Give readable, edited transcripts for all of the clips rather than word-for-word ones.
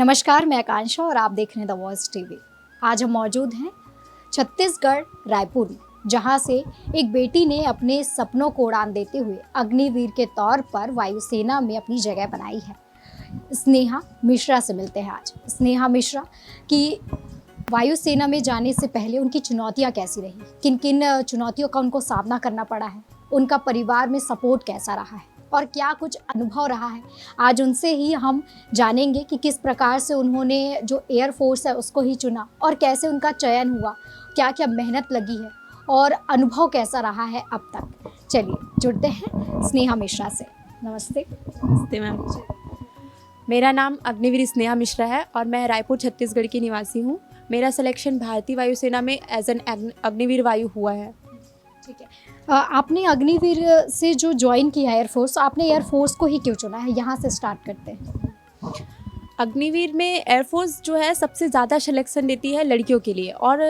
नमस्कार, मैं आकांक्षा और आप देख रहे हैं द वॉइस टीवी। आज हम मौजूद हैं छत्तीसगढ़ रायपुर में, जहां से एक बेटी ने अपने सपनों को उड़ान देते हुए अग्निवीर के तौर पर वायुसेना में अपनी जगह बनाई है। स्नेहा मिश्रा से मिलते हैं आज। स्नेहा मिश्रा की वायुसेना में जाने से पहले उनकी चुनौतियां कैसी रही, किन किन चुनौतियों का उनको सामना करना पड़ा है, उनका परिवार में सपोर्ट कैसा रहा है और क्या कुछ अनुभव रहा है, आज उनसे ही हम जानेंगे कि किस प्रकार से उन्होंने जो एयरफोर्स है उसको ही चुना और कैसे उनका चयन हुआ, क्या क्या मेहनत लगी है और अनुभव कैसा रहा है अब तक। चलिए जुड़ते हैं स्नेहा मिश्रा से। नमस्ते। नमस्ते मैम। मेरा नाम अग्निवीर स्नेहा मिश्रा है और मैं रायपुर छत्तीसगढ़ की निवासी हूँ। मेरा सिलेक्शन भारतीय वायुसेना में एज एन अग्निवीर वायु हुआ है। ठीक है, आपने अग्निवीर से जो ज्वाइन किया है एयरफोर्स, आपने एयरफोर्स को ही क्यों चुना है? यहाँ से स्टार्ट करते हैं। अग्निवीर में एयरफोर्स जो है सबसे ज़्यादा सिलेक्शन देती है लड़कियों के लिए, और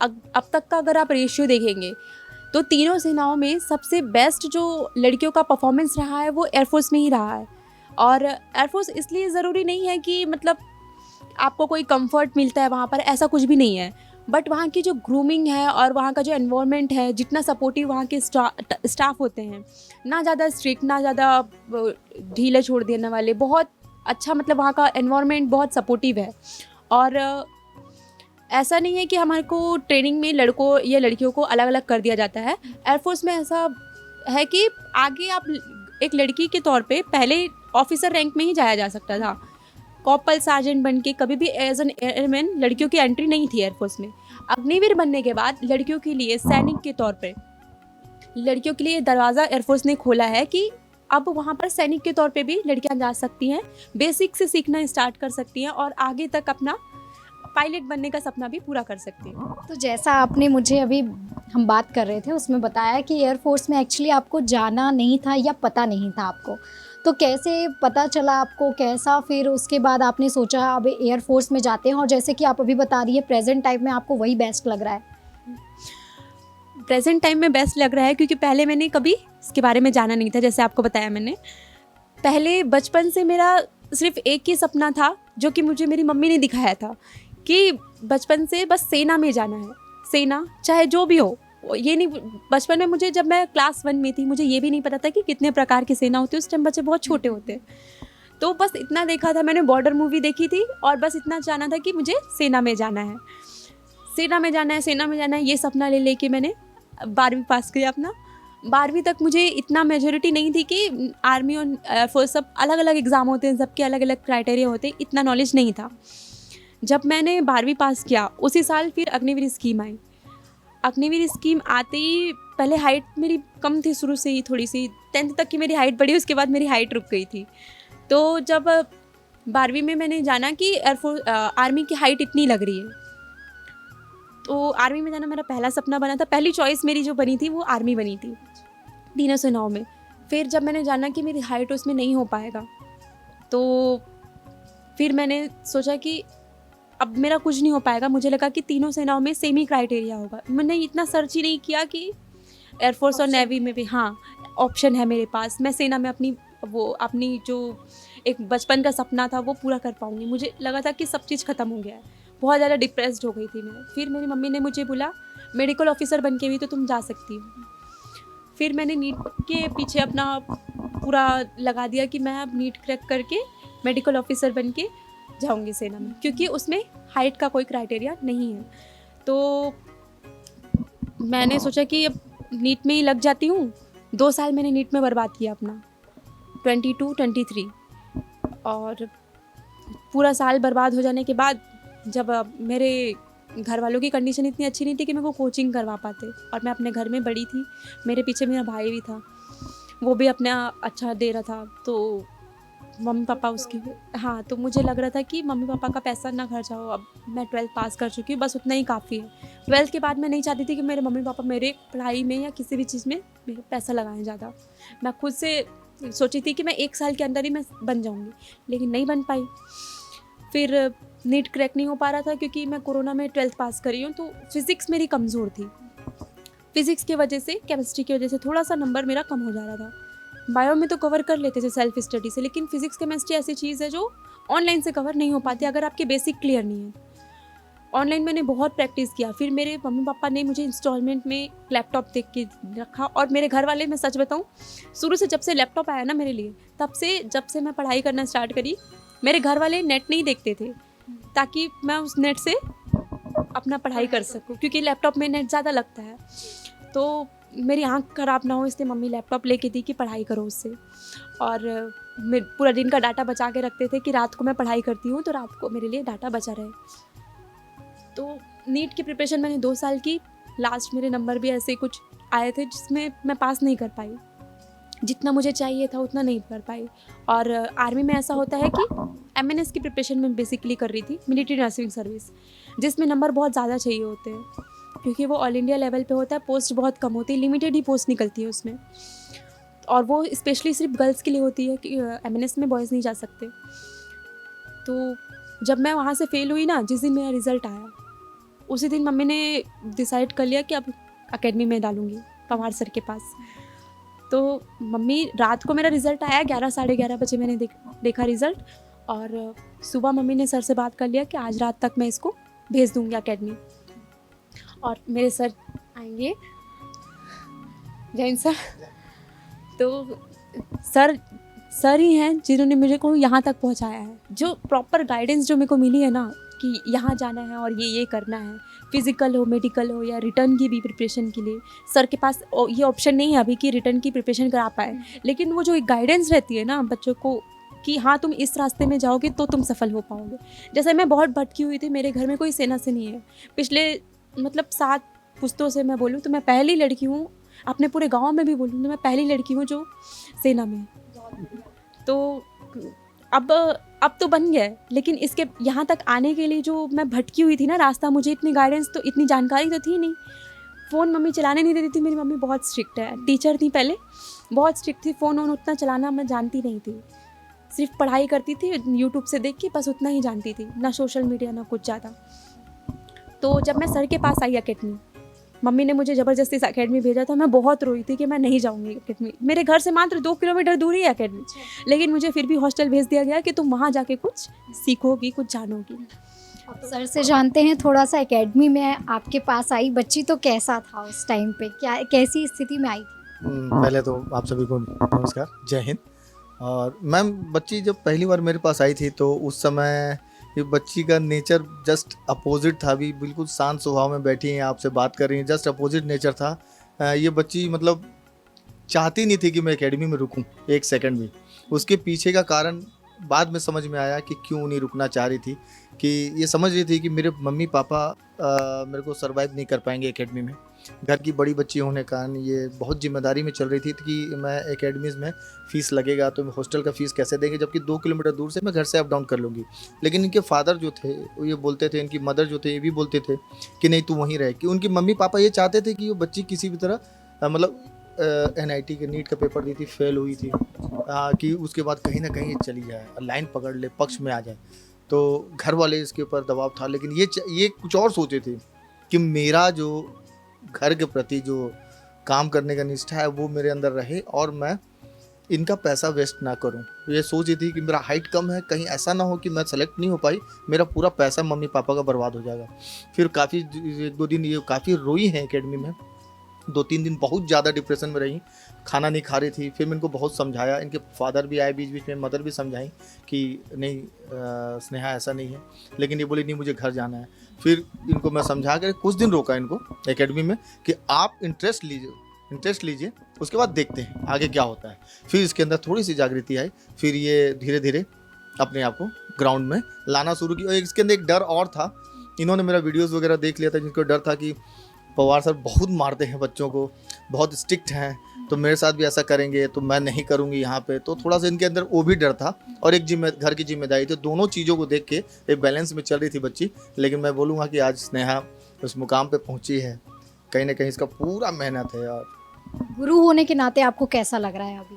अब तक का अगर आप रेशियो देखेंगे तो तीनों सेनाओं में सबसे बेस्ट जो लड़कियों का परफॉर्मेंस रहा है वो एयरफोर्स में ही रहा है। और एयरफोर्स इसलिए ज़रूरी नहीं है कि मतलब आपको कोई कंफर्ट मिलता है वहाँ पर, ऐसा कुछ भी नहीं है। बट वहाँ की जो ग्रूमिंग है और वहाँ का जो एनवायरनमेंट है, जितना सपोर्टिव वहाँ के स्टाफ होते हैं, ना ज़्यादा स्ट्रिक्ट ना ज़्यादा ढीले छोड़ देने वाले, बहुत अच्छा, मतलब वहाँ का एनवायरनमेंट बहुत सपोर्टिव है। और ऐसा नहीं है कि हमारे को ट्रेनिंग में लड़कों या लड़कियों को अलग अलग कर दिया जाता है। एयरफोर्स में ऐसा है कि आगे आप एक लड़की के तौर पे पहले ऑफिसर रैंक में ही जाया जा सकता था। कॉर्पल सार्जेंट बन के कभी भी एज एन एयरमैन लड़कियों की एंट्री नहीं थी एयरफोर्स में। अग्निवीर बनने के बाद लड़कियों के लिए सैनिक के तौर पे लड़कियों के लिए दरवाज़ा एयरफोर्स ने खोला है कि अब वहाँ पर सैनिक के तौर पे भी लड़कियाँ जा सकती हैं, बेसिक से सीखना स्टार्ट कर सकती हैं और आगे तक अपना पायलट बनने का सपना भी पूरा कर सकती हैं। तो जैसा आपने मुझे अभी हम बात कर रहे थे उसमें बताया कि एयरफोर्स में एक्चुअली आपको जाना नहीं था या पता नहीं था आपको, तो कैसे पता चला आपको, कैसा फिर उसके बाद आपने सोचा अब एयरफोर्स में जाते हैं, और जैसे कि आप अभी बता रही है प्रेजेंट टाइम में आपको वही बेस्ट लग रहा है? प्रेजेंट टाइम में बेस्ट लग रहा है क्योंकि पहले मैंने कभी इसके बारे में जाना नहीं था। जैसे आपको बताया मैंने, पहले बचपन से मेरा सिर्फ एक ही सपना था जो कि मुझे मेरी मम्मी ने दिखाया था कि बचपन से बस सेना में जाना है, सेना चाहे जो भी हो। ये नहीं, बचपन में मुझे, जब मैं क्लास 1 में थी, मुझे ये भी नहीं पता था कि कितने प्रकार की सेना होती है। उस टाइम बच्चे बहुत छोटे होते हैं, तो बस इतना देखा था मैंने, बॉर्डर मूवी देखी थी और बस इतना जाना था कि मुझे सेना में जाना है, सेना में जाना है, सेना में जाना है। ये सपना ले लेके मैंने 12वीं पास किया अपना। 12वीं तक मुझे इतना मेजोरिटी नहीं थी कि आर्मी और एयरफोर्स सब अलग अलग एग्ज़ाम होते हैं, सबके अलग अलग क्राइटेरिया होते हैं, इतना नॉलेज नहीं था। जब मैंने 12वीं पास किया उसी साल फिर अग्निवीर स्कीम आई। अग्निवीर स्कीम आते ही पहले हाइट मेरी कम थी शुरू से ही, थोड़ी सी 10th तक की मेरी हाइट बढ़ी, उसके बाद मेरी हाइट रुक गई थी। तो जब 12वीं में मैंने जाना कि एयरफोर्स आर्मी की हाइट इतनी लग रही है, तो आर्मी में जाना मेरा पहला सपना बना था। पहली चॉइस मेरी जो बनी थी वो आर्मी बनी थी तीनों सेनाओं में। फिर जब मैंने जाना कि मेरी हाइट उसमें नहीं हो पाएगा, तो फिर मैंने सोचा कि अब मेरा कुछ नहीं हो पाएगा। मुझे लगा कि तीनों सेनाओं में सेम ही क्राइटेरिया होगा। मैंने इतना सर्च ही नहीं किया कि एयरफोर्स और नेवी में भी हाँ ऑप्शन है मेरे पास, मैं सेना में अपनी जो एक बचपन का सपना था वो पूरा कर पाऊँगी। मुझे लगा था कि सब चीज़ ख़त्म हो गया है, बहुत ज़्यादा डिप्रेस्ड हो गई थी मैं। फिर मेरी मम्मी ने मुझे बोला मेडिकल ऑफिसर बन के भी तो तुम जा सकती हो। फिर मैंने नीट के पीछे अपना पूरा लगा दिया कि मैं अब नीट क्रैक करके मेडिकल ऑफिसर बन के जाऊँगी सेना में, क्योंकि उसमें हाइट का कोई क्राइटेरिया नहीं है। तो मैंने सोचा कि अब नीट में ही लग जाती हूँ। 2 साल मैंने नीट में बर्बाद किया अपना, 22-23, और पूरा साल बर्बाद हो जाने के बाद जब मेरे घर वालों की कंडीशन इतनी अच्छी नहीं थी कि मेरे को कोचिंग करवा पाते, और मैं अपने घर में बड़ी थी, मेरे पीछे मेरा भाई भी था, वो भी अपना अच्छा दे रहा था, तो मम्मी पापा उसकी, हाँ, तो मुझे लग रहा था कि मम्मी पापा का पैसा ना खर्चा हो। अब मैं 12th पास कर चुकी हूँ, बस उतना ही काफ़ी है। 12th के बाद मैं नहीं चाहती थी कि मेरे मम्मी पापा मेरे पढ़ाई में या किसी भी चीज़ में मेरे पैसा लगाएं ज़्यादा। मैं खुद से सोची थी कि मैं 1 साल के अंदर ही मैं बन जाऊँगी, लेकिन नहीं बन पाई। फिर नीट क्रैक नहीं हो पा रहा था क्योंकि मैं कोरोना में 12th पास करी हूँ, तो फिज़िक्स मेरी कमज़ोर थी। फिज़िक्स की वजह से, केमिस्ट्री की वजह से थोड़ा सा नंबर मेरा कम हो जा रहा था। बायो में तो कवर कर लेते थे सेल्फ स्टडी से, लेकिन फिजिक्स केमिस्ट्री ऐसी चीज़ है जो ऑनलाइन से कवर नहीं हो पाती अगर आपके बेसिक क्लियर नहीं है। ऑनलाइन मैंने बहुत प्रैक्टिस किया, फिर मेरे मम्मी पापा ने मुझे इंस्टॉलमेंट में लैपटॉप देख के रखा। और मेरे घर वाले, मैं सच बताऊँ, शुरू से जब से लैपटॉप आया ना मेरे लिए, तब से जब से मैं पढ़ाई करना स्टार्ट करी, मेरे घर वाले नेट नहीं देखते थे ताकि मैं उस नेट से अपना पढ़ाई कर सकूं, क्योंकि लैपटॉप में नेट ज़्यादा लगता है। तो मेरी आंख ख़राब ना हो इसलिए मम्मी लैपटॉप लेके दी कि पढ़ाई करो उससे। और पूरा दिन का डाटा बचा के रखते थे कि रात को मैं पढ़ाई करती हूँ तो रात को मेरे लिए डाटा बचा रहे। तो नीट की प्रिपरेशन मैंने 2 साल की। लास्ट मेरे नंबर भी ऐसे कुछ आए थे जिसमें मैं पास नहीं कर पाई, जितना मुझे चाहिए था उतना नहीं कर पाई। और आर्मी में ऐसा होता है कि एमएनएस की प्रिपरेशन में बेसिकली कर रही थी, मिलिट्री नर्सिंग सर्विस, जिसमें नंबर बहुत ज़्यादा चाहिए होते हैं क्योंकि वो ऑल इंडिया लेवल पे होता है, पोस्ट बहुत कम होती है, लिमिटेड ही पोस्ट निकलती है उसमें। और वो स्पेशली सिर्फ गर्ल्स के लिए होती है कि एमएनएस में बॉयज़ नहीं जा सकते। तो जब मैं वहाँ से फेल हुई ना, जिस दिन मेरा रिज़ल्ट आया उसी दिन मम्मी ने डिसाइड कर लिया कि अब एकेडमी में डालूँगी पवार सर के पास। तो मम्मी, रात को मेरा रिज़ल्ट आया, 11 साढ़े 11 बजे मैंने देखा रिज़ल्ट, और सुबह मम्मी ने सर से बात कर लिया कि आज रात तक मैं इसको भेज दूँगी एकेडमी। और मेरे सर आएंगे, जैन सर, तो सर ही हैं जिन्होंने मुझे को यहाँ तक पहुँचाया है। जो प्रॉपर गाइडेंस जो मेरे को मिली है ना कि यहाँ जाना है और ये करना है, फिज़िकल हो, मेडिकल हो या रिटर्न की भी प्रिपरेशन के लिए, सर के पास ये ऑप्शन नहीं है अभी कि रिटर्न की प्रिपरेशन करा पाए, लेकिन वो जो एक गाइडेंस रहती है ना बच्चों को कि हाँ तुम इस रास्ते में जाओगे तो तुम सफल हो पाओगे। जैसे मैं बहुत भटकी हुई थी, मेरे घर में कोई सेना से नहीं है, पिछले मतलब 7 पुश्तों से मैं बोलूँ तो मैं पहली लड़की हूँ, अपने पूरे गाँव में भी बोलूँ तो मैं पहली लड़की हूँ जो सेना में। तो अब तो बन गया है, लेकिन इसके यहाँ तक आने के लिए जो मैं भटकी हुई थी ना रास्ता, मुझे इतनी गाइडेंस तो इतनी जानकारी तो थी नहीं। फ़ोन मम्मी चलाने नहीं देती थी, मेरी मम्मी बहुत स्ट्रिक्ट है, टीचर थी पहले, बहुत स्ट्रिक्ट थी। फ़ोन उतना चलाना मैं जानती नहीं थी, सिर्फ पढ़ाई करती थी यूट्यूब से देख के, बस उतना ही जानती थी, ना सोशल मीडिया ना कुछ ज़्यादा। तो जब मैं सर के पास आई एकेडमी, मम्मी ने मुझे ज़बरदस्ती इस एकेडमी भेजा था, मैं बहुत रोई थी कि मैं नहीं जाऊँगी एकेडमी। मेरे घर से मात्र 2 किलोमीटर दूर ही है एकेडमी, लेकिन मुझे फिर भी हॉस्टल भेज दिया गया कि तुम वहाँ जाके कुछ सीखोगी, कुछ जानोगी। सर से जानते हैं थोड़ा सा, एकेडमी में आपके पास आई बच्ची तो कैसा था उस टाइम पे, क्या कैसी स्थिति में आई थी? पहले तो आप सभी को नमस्कार, जय हिंद। और मैम, बच्ची जब पहली बार मेरे पास आई थी तो उस समय ये बच्ची का नेचर जस्ट अपोजिट था। अभी बिल्कुल शांत स्वभाव में बैठी हैं, आपसे बात कर रही हैं, जस्ट अपोजिट नेचर था। ये बच्ची मतलब चाहती नहीं थी कि मैं एकेडमी में रुकूं एक सेकंड भी। उसके पीछे का कारण बाद में समझ में आया कि क्यों नहीं रुकना चाह रही थी, कि ये समझ रही थी कि मेरे मम्मी पापा मेरे को सर्वाइव नहीं कर पाएंगे एकेडमी में। घर की बड़ी बच्ची होने के कारण ये बहुत जिम्मेदारी में चल रही थी कि मैं एकेडमीज़ में फ़ीस लगेगा तो हॉस्टल का फ़ीस कैसे देंगे, जबकि 2 किलोमीटर दूर से मैं घर से अप डाउन कर लूँगी। लेकिन इनके फादर जो थे वो ये बोलते थे, इनकी मदर जो थे ये भी बोलते थे कि नहीं तू वहीं रह। कि उनकी मम्मी पापा ये चाहते थे कि वो बच्ची किसी भी तरह मतलब NIT के नीट का पेपर दी थी, फेल हुई थी, कि उसके बाद कहीं ना कहीं चली जाए, लाइन पकड़ ले, पक्ष में आ जाए। तो घर वाले इसके ऊपर दबाव था, लेकिन ये कुछ और सोचे थे कि मेरा जो घर के प्रति जो काम करने का निष्ठा है वो मेरे अंदर रहे और मैं इनका पैसा वेस्ट ना करूं। ये सोच रही थी कि मेरा हाइट कम है, कहीं ऐसा ना हो कि मैं सेलेक्ट नहीं हो पाई, मेरा पूरा पैसा मम्मी पापा का बर्बाद हो जाएगा। फिर काफ़ी 1-2 दिन ये काफ़ी रोई हैं एकेडमी में, 2-3 दिन बहुत ज़्यादा डिप्रेशन में रही, खाना नहीं खा रही थी। फिर मैं इनको बहुत समझाया, इनके फादर भी आए बीच बीच में, मदर भी समझाई कि नहीं स्नेहा ऐसा नहीं है, लेकिन ये बोली नहीं मुझे घर जाना है। फिर इनको मैं समझा कर कुछ दिन रोका इनको एकेडमी में कि आप इंटरेस्ट लीजिए, उसके बाद देखते हैं आगे क्या होता है। फिर इसके अंदर थोड़ी सी जागृति आई, फिर ये धीरे धीरे अपने आप को ग्राउंड में लाना शुरू किया। और इसके अंदर एक डर और था, इन्होंने मेरा वीडियोज़ वगैरह देख लिया था, जिनको डर था कि पवार सर बहुत मारते हैं बच्चों को, बहुत स्ट्रिक्ट हैं, तो मेरे साथ भी ऐसा करेंगे तो मैं नहीं करूँगी यहाँ पे। तो थोड़ा सा इनके अंदर वो भी डर था और एक घर की जिम्मेदारी थी। दोनों चीज़ों को देख के एक बैलेंस में चल रही थी बच्ची। लेकिन मैं बोलूँगा कि आज स्नेहा उस मुकाम पे पहुँची है, कहीं ना कहीं इसका पूरा मेहनत है। और गुरु होने के नाते आपको कैसा लग रहा है अभी?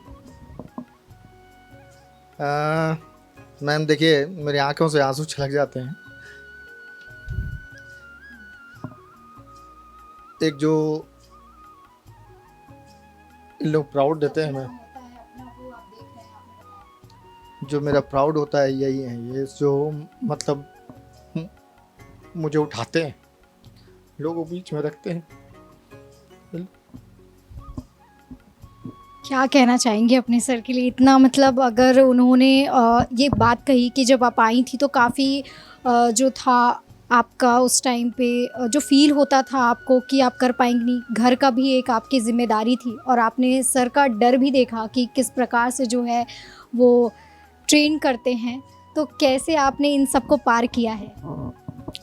मैम देखिए, मेरी आंखों से आंसू छलक जाते हैं। एक जो इन लोग प्राउड देते हैं हमें, जो मेरा प्राउड होता है यही है, ये जो मतलब मुझे उठाते हैं, लोगों के बीच में रखते हैं। क्या कहना चाहेंगे अपने सर के लिए? इतना मतलब अगर उन्होंने ये बात कही कि जब आप आई थी तो काफ़ी जो था आपका उस टाइम पे जो फील होता था आपको कि आप कर पाएंगे नहीं, घर का भी एक आपकी जिम्मेदारी थी और आपने सर का डर भी देखा कि किस प्रकार से जो है वो ट्रेन करते हैं, तो कैसे आपने इन सबको पार किया है?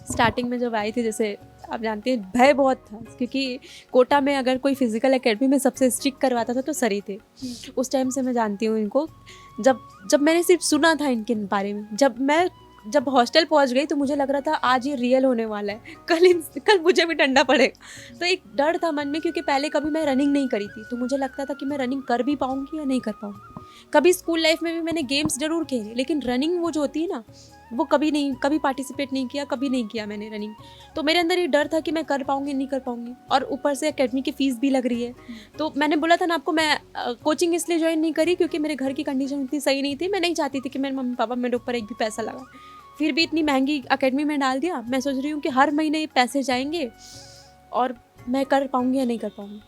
स्टार्टिंग में जब आई थी, जैसे आप जानते हैं, भय बहुत था, क्योंकि कोटा में अगर कोई फिजिकल एकेडमी में सबसे स्ट्रिक्ट करवाता था तो सर ही थे। उस टाइम से मैं जानती हूँ इनको। जब मैंने सिर्फ सुना था इनके बारे में, जब हॉस्टल पहुंच गई तो मुझे लग रहा था आज ये रियल होने वाला है, कल मुझे भी ठंडा पड़ेगा। तो एक डर था मन में, क्योंकि पहले कभी मैं रनिंग नहीं करी थी, तो मुझे लगता था कि मैं रनिंग कर भी पाऊंगी या नहीं कर पाऊंगी। कभी स्कूल लाइफ में भी मैंने गेम्स जरूर खेले, लेकिन रनिंग वो जो होती है ना, वो कभी पार्टिसिपेट नहीं किया, कभी नहीं किया मैंने रनिंग। तो मेरे अंदर ये डर था कि मैं कर पाऊंगी नहीं कर पाऊंगी, और ऊपर से एकेडमी की फ़ीस भी लग रही है। तो मैंने बोला था ना आपको, मैं कोचिंग इसलिए ज्वाइन नहीं करी क्योंकि मेरे घर की कंडीशन इतनी सही नहीं थी। मैं नहीं चाहती थी कि मेरे मम्मी पापा मेरे ऊपर एक भी पैसा लगा। फिर भी इतनी महंगी एकेडमी में डाल दिया। मैं सोच रही हूँ कि हर महीने ये पैसे जाएंगे और मैं कर पाऊंगी या नहीं कर पाऊंगी,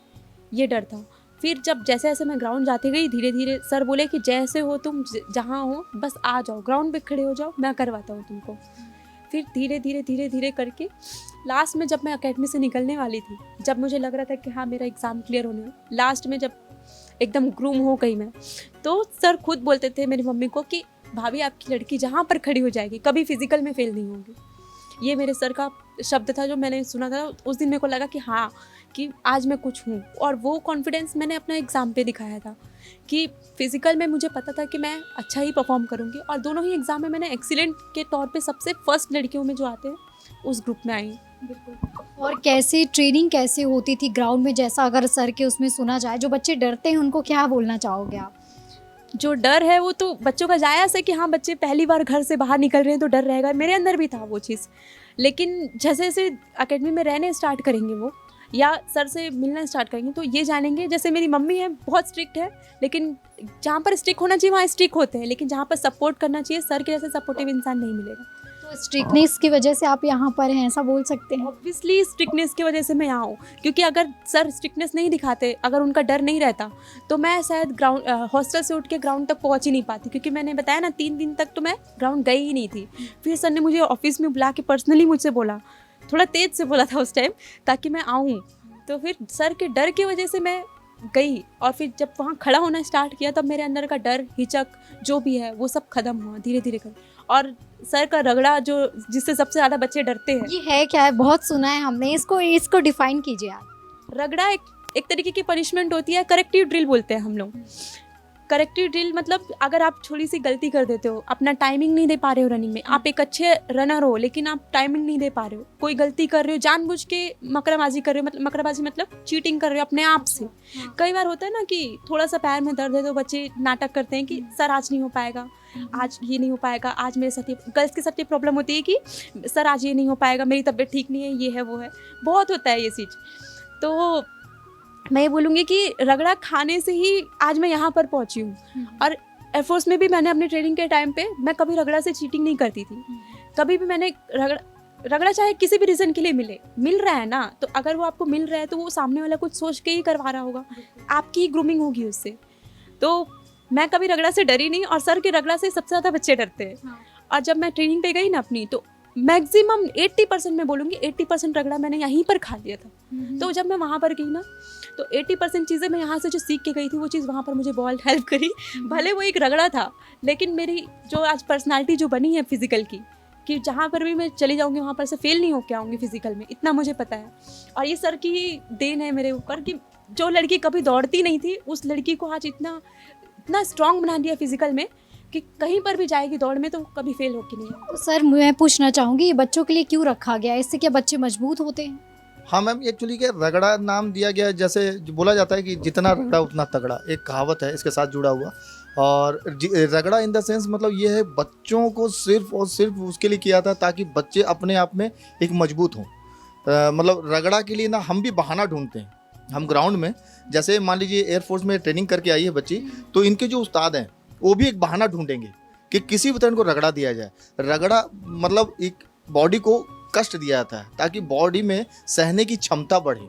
ये डर था। फिर जैसे जैसे मैं ग्राउंड जाती गई, धीरे धीरे सर बोले कि जैसे हो तुम, जहाँ हो बस आ जाओ, ग्राउंड पे खड़े हो जाओ, मैं करवाता हूँ तुमको। फिर धीरे धीरे करके लास्ट में जब मैं एकेडमी से निकलने वाली थी, जब मुझे लग रहा था कि हाँ मेरा एग्ज़ाम क्लियर होने वाला, लास्ट में जब एकदम ग्रूम हो गई मैं, तो सर खुद बोलते थे मेरी मम्मी को कि भाभी आपकी लड़की जहाँ पर खड़ी हो जाएगी कभी फिजिकल में फेल नहीं होगी। ये मेरे सर का शब्द था जो मैंने सुना था। उस दिन मेरे को लगा कि हाँ, कि आज मैं कुछ हूँ, और वो कॉन्फिडेंस मैंने अपना एग्ज़ाम पे दिखाया था कि फ़िज़िकल में मुझे पता था कि मैं अच्छा ही परफॉर्म करूँगी, और दोनों ही एग्ज़ाम में मैंने एक्सीलेंट के तौर पे सबसे फर्स्ट लड़कियों में जो आते हैं उस ग्रुप में आई। बिल्कुल। और कैसे ट्रेनिंग कैसे होती थी ग्राउंड में, जैसा अगर सर के उसमें सुना जाए, जो बच्चे डरते हैं उनको क्या बोलना चाहोगे आप? जो डर है वो तो बच्चों का जायज़ है कि हाँ बच्चे पहली बार घर से बाहर निकल रहे हैं तो डर रहेगा, मेरे अंदर भी था वो चीज़। लेकिन जैसे जैसे एकेडमी में रहने स्टार्ट करेंगे वो, या सर से मिलना स्टार्ट करेंगे, तो ये जानेंगे। जैसे मेरी मम्मी है, बहुत स्ट्रिक्ट है, लेकिन जहाँ पर स्ट्रिक्ट होना चाहिए वहाँ स्ट्रिक्ट होते हैं, लेकिन जहाँ पर सपोर्ट करना चाहिए, सर के जैसे सपोर्टिव इंसान नहीं मिलेगा। तो स्ट्रिक्टनेस की वजह से आप यहाँ पर हैं, ऐसा बोल सकते हैं? ऑब्वियसली स्ट्रिक्टनेस की वजह से मैं यहाँ हूँ, क्योंकि अगर सर स्ट्रिक्टनेस नहीं दिखाते, अगर उनका डर नहीं रहता, तो मैं शायद ग्राउंड हॉस्टल से उठ के ग्राउंड तक पहुँच ही नहीं पाती। क्योंकि मैंने बताया ना, 3 दिन तक तो मैं ग्राउंड गई ही नहीं थी। फिर सर ने मुझे ऑफिस में बुला के पर्सनली मुझसे बोला, थोड़ा तेज़ से बोला था उस टाइम, ताकि मैं आऊँ। तो फिर सर के डर की वजह से मैं गई, और फिर जब वहाँ खड़ा होना स्टार्ट किया तब मेरे अंदर का डर, हिचक जो भी है वो सब खत्म हुआ धीरे धीरे कर। और सर का रगड़ा, जो जिससे सबसे ज़्यादा बच्चे डरते हैं, ये है क्या है? बहुत सुना है हमने, इसको डिफाइन कीजिए आप। रगड़ा एक तरीके की पनिशमेंट होती है, करेक्टिव ड्रिल बोलते हैं हम लोग। करेक्टिव ड्रिल मतलब अगर आप थोड़ी सी गलती कर देते हो, अपना टाइमिंग नहीं दे पा रहे हो रनिंग में, आप एक अच्छे रनर हो लेकिन आप टाइमिंग नहीं दे पा रहे हो, कोई गलती कर रहे हो, जानबूझ के मकराबाजी कर रहे हो, मतलब मकराबाजी मतलब चीटिंग कर रहे हो अपने आप से। कई बार होता है ना कि थोड़ा सा पैर में दर्द है तो बच्चे नाटक करते हैं कि सर आज नहीं हो पाएगा, आज ये नहीं हो पाएगा, आज मेरे साथ ये, गर्ल्स के साथ ये प्रॉब्लम होती है कि सर आज ये नहीं हो पाएगा, मेरी तबीयत ठीक नहीं है, ये है वो है, बहुत होता है ये चीज़। तो मैं ये बोलूँगी कि रगड़ा खाने से ही आज मैं यहाँ पर पहुँची हूँ। और एयरफोर्स में भी मैंने अपने ट्रेनिंग के टाइम पे मैं कभी रगड़ा से चीटिंग नहीं करती थी। कभी भी मैंने रगड़ा चाहे किसी भी रीज़न के लिए मिल रहा है ना, तो अगर वो आपको मिल रहा है तो वो सामने वाला कुछ सोच के ही करवा रहा होगा, आपकी ही ग्रूमिंग होगी उससे। तो मैं कभी रगड़ा से डरी नहीं, और सर के रगड़ा से सबसे ज़्यादा बच्चे डरते हैं। और जब मैं ट्रेनिंग पे गई ना अपनी, तो मैक्सिमम 80% मैं बोलूँगी 80% रगड़ा मैंने यहीं पर खा लिया था। तो जब मैं वहाँ पर गई ना, तो 80% चीज़ें मैं यहाँ से जो सीख के गई थी वो चीज़ वहाँ पर मुझे बहुत हेल्प करी। भले वो एक रगड़ा था, लेकिन मेरी जो आज पर्सनालिटी जो बनी है फिज़िकल की, कि जहाँ पर भी मैं चली जाऊँगी वहाँ पर से फेल नहीं होके आऊँगी फिज़िकल में, इतना मुझे पता है। और ये सर की ही देन है मेरे ऊपर कि जो लड़की कभी दौड़ती नहीं थी, उस लड़की को आज इतना स्ट्रॉन्ग बना दिया फिज़िकल में कि कहीं पर भी जाएगी दौड़ में तो कभी फेल होगी नहीं। तो सर मैं पूछना चाहूँगी, ये बच्चों के लिए क्यों रखा गया? इससे क्या बच्चे मजबूत होते हैं? हाँ मैम, एक्चुअली क्या रगड़ा नाम दिया गया, जैसे बोला जाता है कि जितना रगड़ा उतना तगड़ा, एक कहावत है इसके साथ जुड़ा हुआ। और रगड़ा इन द सेंस मतलब ये है, बच्चों को सिर्फ और सिर्फ उसके लिए किया था ताकि बच्चे अपने आप में एक मजबूत हों। मतलब रगड़ा के लिए ना हम भी बहाना ढूंढते हैं। हम ग्राउंड में, जैसे मान लीजिए एयरफोर्स में ट्रेनिंग करके आई है बच्ची, तो इनके जो उस्ताद हैं वो भी एक बहाना ढूंढेंगे कि किसी भी तरह को रगड़ा दिया जाए। रगड़ा मतलब एक बॉडी को कष्ट दिया जाता है ताकि बॉडी में सहने की क्षमता बढ़े,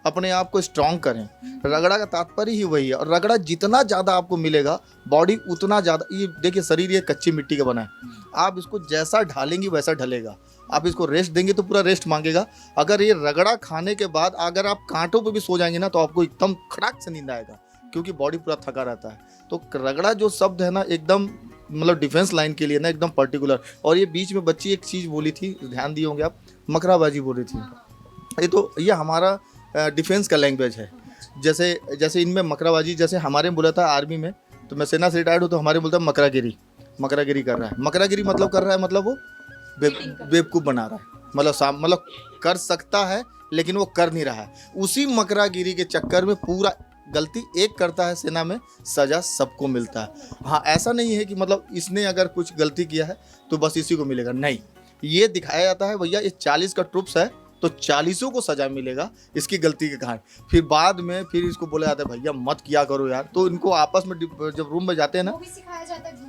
अपने आप को स्ट्रांग करें। रगड़ा का तात्पर्य ही वही है। और रगड़ा जितना ज़्यादा आपको मिलेगा बॉडी उतना ज़्यादा, ये देखिए शरीर ये कच्ची मिट्टी का बना है, आप इसको जैसा ढालेंगे वैसा ढलेगा। आप इसको रेस्ट देंगे तो पूरा रेस्ट मांगेगा। अगर ये रगड़ा खाने के बाद अगर आप कांटों पे भी सो जाएंगे ना तो आपको एकदम खड़ाक से नींद आएगा, क्योंकि बॉडी पूरा थका रहता है। तो रगड़ा जो शब्द है ना एकदम मतलब डिफेंस लाइन के लिए ना एकदम पर्टिकुलर। और ये बीच में बच्ची एक चीज़ बोली थी, ध्यान दिए होंगे आप, मकराबाजी बोल रही थी। ये हमारा डिफेंस का लैंग्वेज है। जैसे इनमें मकराबाजी, जैसे हमारे में बोला था आर्मी में, तो मैं सेना से रिटायर्ड हूँ तो हमारे बोलता है मकरागिरी कर रहा है। मकरागिरी मतलब कर रहा है मतलब वो बेवकूफ़ बना रहा है, मतलब कर सकता है लेकिन वो कर नहीं रहा है। उसी मकरागिरी के चक्कर में पूरा गलती एक करता है सेना में, सजा सबको मिलता है। हाँ, ऐसा नहीं है कि मतलब इसने अगर कुछ गलती किया है तो बस इसी को मिलेगा, नहीं। ये दिखाया जाता है भैया ये 40 का ट्रुप्स है तो 40 को सजा मिलेगा इसकी गलती के कारण। फिर बाद में फिर इसको बोला जाता है भैया मत किया करो यार। तो इनको आपस में जब रूम में जाते हैं ना, वो भी सिखाया जाता है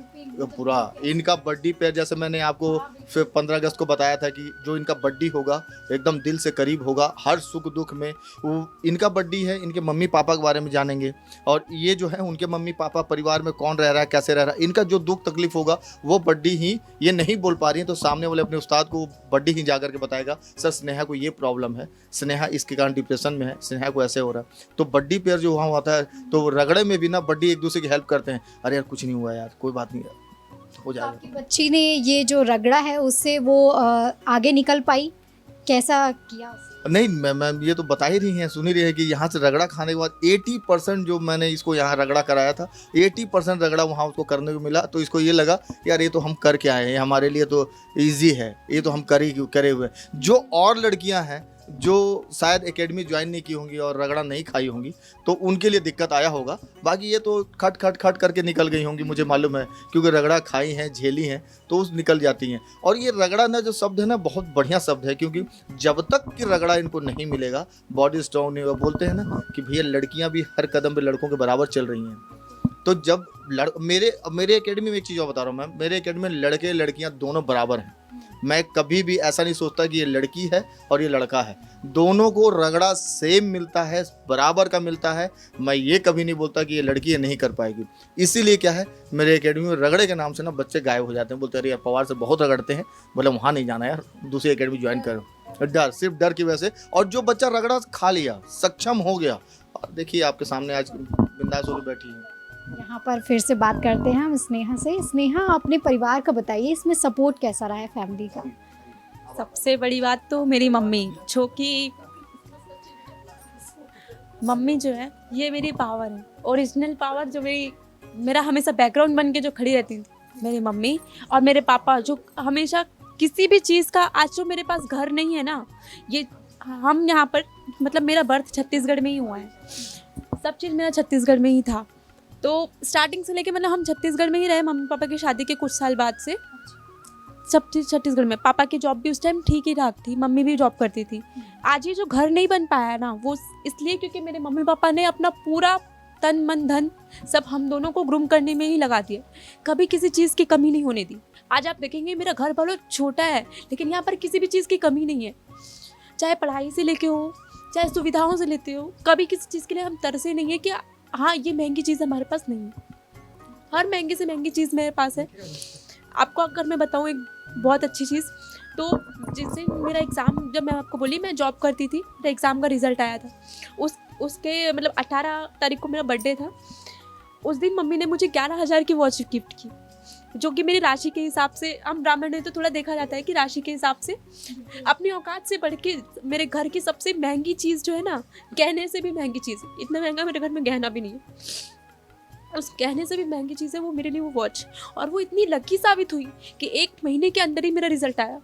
पूरा इनका बर्थडे पे, जैसे मैंने आपको फिर 15 अगस्त को बताया था कि जो इनका बर्थडे होगा एकदम दिल से करीब होगा, हर सुख दुख में। वो इनका बर्थडे है, इनके मम्मी पापा के बारे में जानेंगे, और ये जो है उनके मम्मी पापा परिवार में कौन रह रहा है, कैसे रह रहा है, इनका जो दुख तकलीफ होगा वो बर्थडे ही ये नहीं बोल पा रही है तो सामने वाले अपने उस्ताद को बर्थडे ही जा करके बताएगा, सर स्नेहा को ये प्रॉब्लम है, स्नेहा इसके कारण डिप्रेशन में है, स्नेहा को ऐसे हो रहा है। तो बर्थडे पेयर जो वहाँ होता है तो रगड़े में भी ना बर्थडे एक दूसरे की हेल्प करते हैं, अरे यार कुछ नहीं हुआ यार, कोई बात नहीं हो जाएगा। आपकी बच्ची ने ये जो रगड़ा है उससे वो आगे निकल पाई, कैसा किया उसने? नहीं मैम ये तो बता ही रही हैं, सुन ही रही है कि यहाँ से रगड़ा खाने के बाद 80% जो मैंने इसको यहाँ रगड़ा कराया था 80% रगड़ा वहाँ उसको करने को मिला। तो इसको ये लगा यार ये तो हम करके आए हैं, हमारे लिए तो इजी है, ये तो हम करे हुए। जो और लड़कियाँ हैं जो शायद एकेडमी ज्वाइन नहीं की होंगी और रगड़ा नहीं खाई होंगी तो उनके लिए दिक्कत आया होगा, बाकी ये तो खट करके निकल गई होंगी, मुझे मालूम है, क्योंकि रगड़ा खाई हैं, झेली हैं तो उस निकल जाती हैं। और ये रगड़ा ना जो शब्द है ना बहुत बढ़िया शब्द है, क्योंकि जब तक कि रगड़ा इनको नहीं मिलेगा बॉडी स्ट्रॉन्ग नहीं होगा। बोलते हैं ना कि भैया लड़कियाँ भी हर कदम पर लड़कों के बराबर चल रही हैं। तो जब मेरे एकेडमी में एक चीज़ और बता रहा हूँ मैम, मेरे एकेडमी में लड़के लड़कियाँ दोनों बराबर हैं। मैं कभी भी ऐसा नहीं सोचता कि ये लड़की है और ये लड़का है, दोनों को रगड़ा सेम मिलता है, बराबर का मिलता है। मैं ये कभी नहीं बोलता कि ये लड़की ये नहीं कर पाएगी। इसीलिए क्या है मेरे एकेडमी में रगड़े के नाम से ना बच्चे गायब हो जाते हैं, बोलते हैं अरे यार पवार से बहुत रगड़ते हैं, बोले वहाँ नहीं जाना यार, दूसरी एकेडमी ज्वाइन करो। डर, सिर्फ डर की वजह से। और जो बच्चा रगड़ा खा लिया, सक्षम हो गया, देखिए आपके सामने आज बिंदास होकर बैठी है। यहाँ पर फिर से बात करते हैं हम स्नेहा से। स्नेहा, अपने परिवार का बताइए, इसमें सपोर्ट कैसा रहा है फैमिली का? सबसे बड़ी बात तो मेरी मम्मी, जो कि मम्मी जो है ये मेरी पावर है, ओरिजिनल पावर जो मेरा हमेशा बैकग्राउंड बन के जो खड़ी रहती थी, मेरी मम्मी। और मेरे पापा जो हमेशा किसी भी चीज़ का, आज जो मेरे पास घर नहीं है ना, ये हम यहाँ पर मतलब मेरा बर्थ छत्तीसगढ़ में ही हुआ है, सब चीज़ मेरा छत्तीसगढ़ में ही था। तो स्टार्टिंग से लेके मतलब हम छत्तीसगढ़ में ही रहे, मम्मी पापा की शादी के कुछ साल बाद से सब चीज़ छत्तीसगढ़ में। पापा की जॉब भी उस टाइम ठीक ही ठाक थी, मम्मी भी जॉब करती थी। आज ये जो घर नहीं बन पाया ना वो इसलिए क्योंकि मेरे मम्मी पापा ने अपना पूरा तन मन धन सब हम दोनों को ग्रूम करने में ही लगा दिया, कभी किसी चीज़ की कमी नहीं होने दी। आज आप देखेंगे मेरा घर भले छोटा है लेकिन यहाँ पर किसी भी चीज़ की कमी नहीं है, चाहे पढ़ाई से लेके हो, चाहे सुविधाओं से लेते हो, कभी किसी चीज़ के लिए हम तरसे नहीं है कि हाँ ये महंगी चीज़ हमारे पास नहीं है। हर महंगी से महंगी चीज़ मेरे पास है। आपको अगर मैं बताऊँ एक बहुत अच्छी चीज़, तो जिससे मेरा एग्ज़ाम, जब मैं आपको बोली मैं जॉब करती थी, मेरा एग्ज़ाम का रिज़ल्ट आया था, उसके मतलब 18 तारीख को मेरा बर्थडे था। उस दिन मम्मी ने मुझे 11,000 की वॉच गिफ्ट की, जो कि मेरी राशि के हिसाब से, हम ब्राह्मण में तो थोड़ा देखा जाता है कि राशि के हिसाब से अपनी औकात से बढ़ के मेरे घर की सबसे महंगी चीज़ जो है ना, गहने से भी महंगी चीज़, इतना महंगा मेरे घर में गहना भी नहीं है, उस गहने से भी महंगी चीज़ है वो मेरे लिए वो वॉच। और वो इतनी लकी साबित हुई कि 1 महीने के अंदर ही मेरा रिजल्ट आया।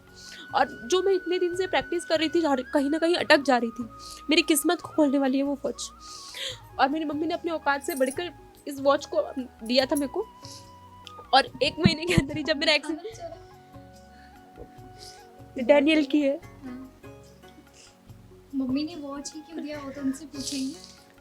और जो मैं इतने दिन से प्रैक्टिस कर रही थी, कहीं ना कहीं अटक जा रही थी, मेरी किस्मत को खोलने वाली है वो वॉच। और मेरी मम्मी ने अपनी औकात से बढ़कर इस वॉच को दिया था मेरे को। और 1 महीने के अंदर ही जब मेरा एक्सीडेंट, डैनियल की है, मम्मी ने वॉच ही क्यों दिया वो तो उनसे पूछेंगे,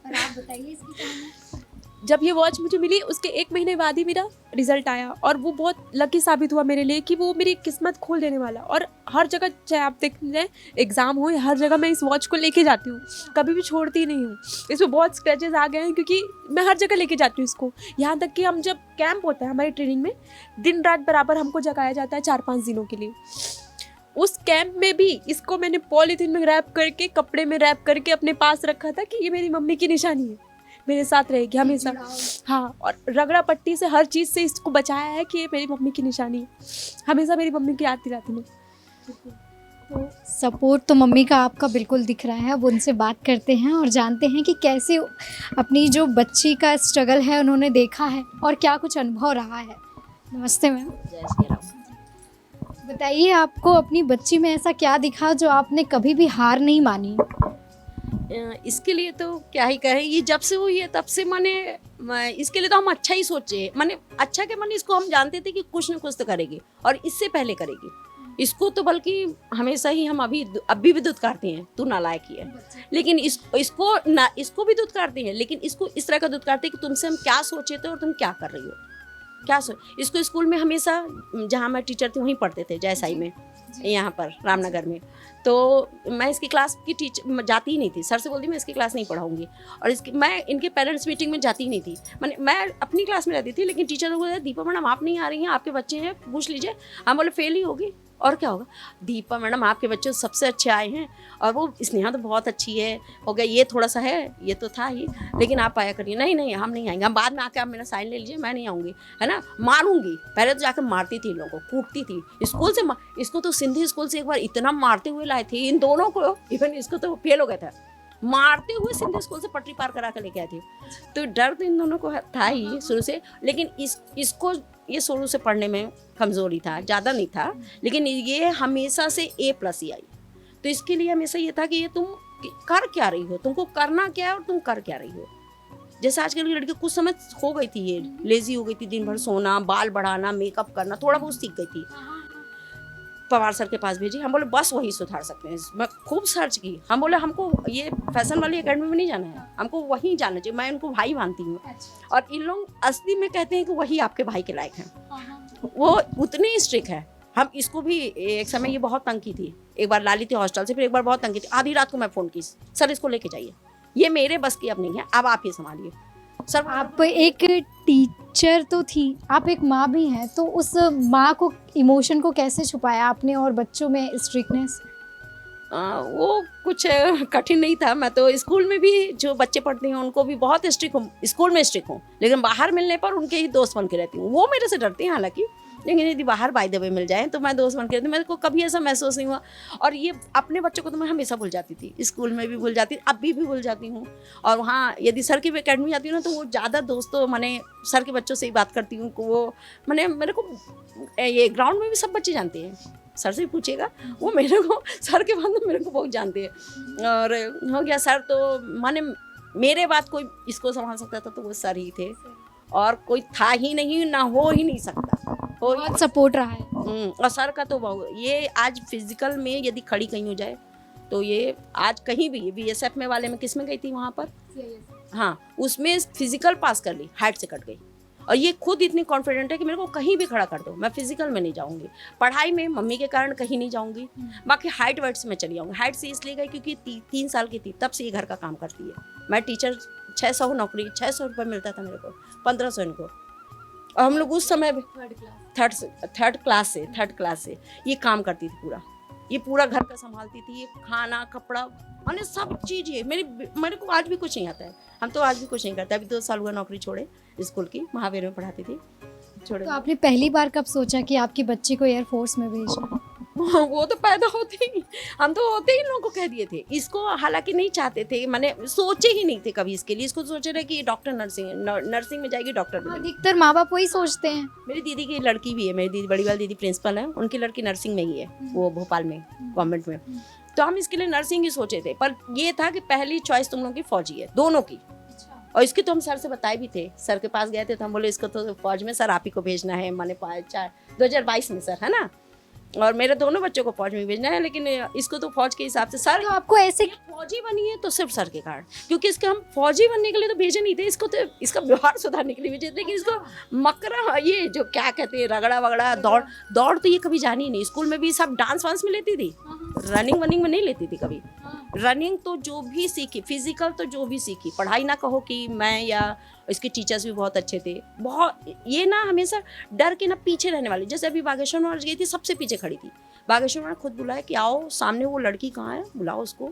और आप बताइए इसकी कहानी। जब ये वॉच मुझे मिली उसके 1 महीने बाद ही मेरा रिजल्ट आया, और वो बहुत लकी साबित हुआ मेरे लिए कि वो मेरी किस्मत खोल देने वाला। और हर जगह चाहे आप देख लें, एग्ज़ाम हो, हर जगह मैं इस वॉच को लेके जाती हूँ, कभी भी छोड़ती नहीं हूँ। इसमें बहुत स्क्रैचेस आ गए हैं क्योंकि मैं हर जगह लेके जाती हूँ इसको। यहाँ तक कि हम जब कैंप होता है हमारी ट्रेनिंग में, दिन रात बराबर हमको जगाया जाता है 4-5 दिनों के लिए। उस कैंप में भी इसको मैंने पॉलीथीन में रैप करके, कपड़े में रैप करके अपने पास रखा था कि ये मेरी मम्मी की निशानी है, मेरे साथ रहेगी हमेशा। हाँ, और रगड़ा पट्टी से, हर चीज़ से इसको बचाया है कि ये मेरी मम्मी की निशानी है, हमेशा मेरी मम्मी की याद दिलाती में। तो सपोर्ट तो मम्मी का आपका बिल्कुल दिख रहा है। अब उनसे बात करते हैं और जानते हैं कि कैसे अपनी जो बच्ची का स्ट्रगल है उन्होंने देखा है और क्या कुछ अनुभव रहा है। नमस्ते मैम। जय श्री राम। बताइए, आपको अपनी बच्ची में ऐसा क्या दिखा जो आपने कभी भी हार नहीं मानी? इसके लिए तो क्या ही कहें, ये जब से हुई है तब से इसके लिए तो हम अच्छा ही सोचे, अच्छा के इसको हम जानते थे कि कुछ न कुछ तो करेगी और इससे पहले करेगी। इसको तो बल्कि हमेशा ही हम अभी भी दुत्कारते हैं, तू नालायक ही है। लेकिन इसको भी दुत्कारते हैं, लेकिन इसको इस तरह का दुत्कारते हैं कि तुमसे हम क्या सोचे थे और तुम क्या कर रही हो, इसको स्कूल में हमेशा, जहाँ मैं टीचर थी वहीं पढ़ते थे, जयसाई में, यहाँ पर रामनगर में। तो मैं इसकी क्लास की टीचर जाती ही नहीं थी, सर से बोलती मैं इसकी क्लास नहीं पढ़ाऊंगी। और मैं इनके पेरेंट्स मीटिंग में जाती ही नहीं थी। मैं अपनी क्लास में रहती थी, लेकिन टीचर लोग बोलते, दीपा मैडम आप नहीं आ रही हैं, आपके बच्चे हैं, पूछ लीजिए। हम बोले फेल ही होगी और क्या होगा। दीपा मैडम आपके बच्चे सबसे अच्छे आए हैं, और वो स्नेहा तो बहुत अच्छी है, हो गया ये थोड़ा सा है, ये तो था ही, लेकिन आप आया करिए। नहीं हम नहीं आएंगे, हम बाद में आके आप मेरा साइन ले लीजिए, मैं नहीं आऊँगी, है ना, मारूंगी। पहले तो जाकर मारती थी इन लोगों को, कूटती थी स्कूल से। इसको तो सिंधी स्कूल से एक बार इतना मारते हुए लाए थे, इन दोनों को, इवन इसको तो फेल हो गया था, मारते हुए सिंधी स्कूल से पटरी पार करा कर लेके आए थे। तो डर तो इन दोनों को था ही शुरू से, लेकिन इसको ये शुरू से पढ़ने में कमज़ोरी था, ज़्यादा नहीं था, लेकिन ये हमेशा से A+ ही आई। तो इसके लिए हमेशा ये था कि ये तुम कर क्या रही हो, तुमको करना क्या है और तुम कर क्या रही हो। जैसे आजकल की लड़की कुछ समय हो गई थी, ये लेजी हो गई थी, दिन भर सोना, बाल बढ़ाना, मेकअप करना, थोड़ा बहुत सीख गई थी। पवार सर के पास भेजी, हम बोले बस वही सुधार सकते हैं। मैं खूब सर्च की, हम बोले हमको ये फैशन वाली एकेडमी में नहीं जाना है, हमको वहीं जाना चाहिए। मैं उनको भाई मानती हूँ, और इन लोग असली में कहते हैं कि वही आपके भाई के लायक हैं। वो उतनी स्ट्रिक्ट है। हम इसको भी एक समय ये बहुत तंग की थी, एक बार ला ली थी हॉस्टल से, फिर एक बार बहुत तंग की थी। आधी रात को मैं फ़ोन की, सर इसको लेके जाइए, ये मेरे बस की अब नहीं है, अब आप ये संभालिए सर। आप एक टीचर तो थी, आप एक माँ भी हैं, तो उस माँ को, इमोशन को कैसे छुपाया आपने और बच्चों में स्ट्रिक्टनेस? वो कुछ कठिन नहीं था। मैं तो स्कूल में भी जो बच्चे पढ़ते हैं उनको भी बहुत स्ट्रिक्ट हूँ, स्कूल में स्ट्रिक्ट हूँ, लेकिन बाहर मिलने पर उनके ही दोस्त बन के रहती हूँ। वो मेरे से डरते हैं हालांकि, लेकिन यदि बाहर बाय द वे मिल जाए तो मैं दोस्त बन के रहती हूँ। मेरे को कभी ऐसा महसूस नहीं हुआ। और ये अपने बच्चों को तो मैं हमेशा भूल जाती थी, स्कूल में भी भूल जाती, अभी भी भूल जाती हूँ। और वहाँ यदि सर की एकेडमी जाती हूँ ना, तो वो ज़्यादा दोस्तों सर के बच्चों से ही बात करती हूँ। वो मेरे को ये ग्राउंड में भी सब बच्चे जानते हैं, सर से पूछिएगा, वो मेरे को सर के बाद मेरे को बहुत जानते हैं। और हो गया सर, तो मेरे बाद कोई इसको संभाल सकता था तो वो सर ही थे, और कोई था ही नहीं, ना हो ही नहीं सकता। बहुत सपोर्ट रहा है। और सर का तो ये आज फिजिकल में यदि खड़ी कहीं हो जाए तो ये आज कहीं भी, BSF में वाले में किस में गई थी वहाँ पर, हाँ, उसमें फिजिकल पास कर ली, हाइट से कट गई। और ये खुद इतनी कॉन्फिडेंट है कि मेरे को कहीं भी खड़ा कर दो, मैं फिजिकल में नहीं जाऊंगी। पढ़ाई में मम्मी के कारण कहीं नहीं जाऊंगी, बाकी हाइट वाइट से मैं चली जाऊंगी। हाइट से इसलिए गई क्योंकि 3 साल की थी, तब से ये घर का काम करती है। मैं टीचर 600 नौकरी, 600 रुपये मिलता था मेरे को, 1500 इनको। और हम लोग उस समय थर्ड क्लास से ये काम करती थी पूरा, ये पूरा घर का संभालती थी, ये खाना कपड़ा सब चीज़। ये मेरे को आज भी कुछ नहीं आता है, हम तो आज भी कुछ नहीं करते। अभी 2 साल हुआ नौकरी छोड़े, स्कूल की महावीर में पढ़ाती थी, छोड़े। तो आपने पहली बार कब सोचा कि आपकी बच्ची को एयरफोर्स में भेजना? वो तो पैदा होते ही, हम तो होते ही लोगों को कह दिए थे। इसको हालांकि नहीं चाहते थे, सोचे ही नहीं थे कभी इसके लिए। इसको सोचे रहे कि डॉक्टर नर्सिंग में जाएगी, डॉक्टर बनेगी। अधिकतर माँ बाप वही सोचते हैं। मेरी दीदी की लड़की भी है, मेरी दीदी बड़ी वाली दीदी प्रिंसिपल है, उनकी लड़की नर्सिंग में ही है, वो भोपाल में गवर्नमेंट में। तो हम इसके लिए नर्सिंग ही सोचे थे, पर ये था कि पहली चॉइस तुम लोगों की फौजी है, दोनों की। और इसके तो हम सर से बताए भी थे, सर के पास गए थे तो हम बोले इसको तो फौज में सर आप ही को भेजना है, 2022 में सर, है ना। और मेरे दोनों बच्चों को फौज में भेजना है, लेकिन इसको तो फौज के हिसाब से सर तो आपको ऐसे ये फौजी बनी है तो सिर्फ सर के कारण, क्योंकि इसके हम फौजी बनने के लिए तो भेजे नहीं थे, इसको तो इसका व्यवहार सुधारने के लिए भेजे थे, लेकिन इसको मकरा ये जो क्या कहते हैं रगड़ा वगड़ा दौड़ तो ये कभी जानी ही नहीं। स्कूल में भी सब डांस वांस में लेती थी, रनिंग वनिंग में नहीं लेती थी कभी। रनिंग तो जो भी सीखी, फिजिकल तो जो भी सीखी, पढ़ाई ना कहो कि मैं या इसके टीचर्स भी बहुत अच्छे थे, बहुत ये ना हमेशा डर के ना पीछे रहने वाली। जैसे अभी बागेश्वर में गई थी, सबसे पीछे खड़ी थी। बागेश्वर ने खुद बुलाया कि आओ सामने वो लड़की कहाँ है, बुलाओ उसको,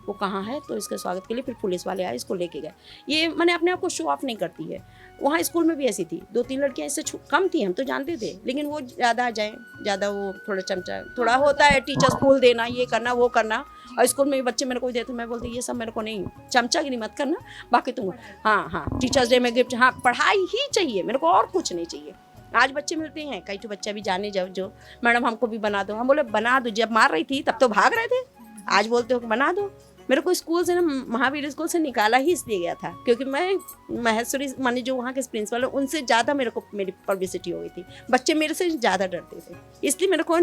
वो कहाँ है। तो इसके स्वागत के लिए फिर पुलिस वाले आए, इसको लेके गए। ये मैंने अपने आप को शो ऑफ नहीं करती है। वहाँ स्कूल में भी ऐसी थी, 2-3 लड़कियाँ इससे कम थी, हम तो जानते थे, लेकिन वो ज़्यादा आ जाए, ज़्यादा वो थोड़ा चमचा थोड़ा होता है, टीचर्स फूल देना, ये करना वो करना। और स्कूल में भी बच्चे मेरे को देते, मैं बोलती ये सब मेरे को नहीं, चमचागिरी मत करना, बाकी तुम हाँ टीचर्स डे में गिफ्ट, हाँ पढ़ाई ही चाहिए मेरे को, और कुछ नहीं चाहिए। आज बच्चे मिलते हैं, कई तो बच्चा भी जाने जाओ जो मैडम हमको भी बना दो, हम बोले बना दो, जब मार रही थी तब तो भाग रहे थे, आज बोलते हो कि बना दो। मेरे को स्कूल से ना, महावीर स्कूल से निकाला ही इसलिए गया था क्योंकि मैं महेश्वरी माने जो वहाँ के प्रिंसिपल है उनसे ज़्यादा मेरे को मेरी पब्लिसिटी हो गई थी, बच्चे मेरे से ज़्यादा डरते थे, इसलिए मेरे को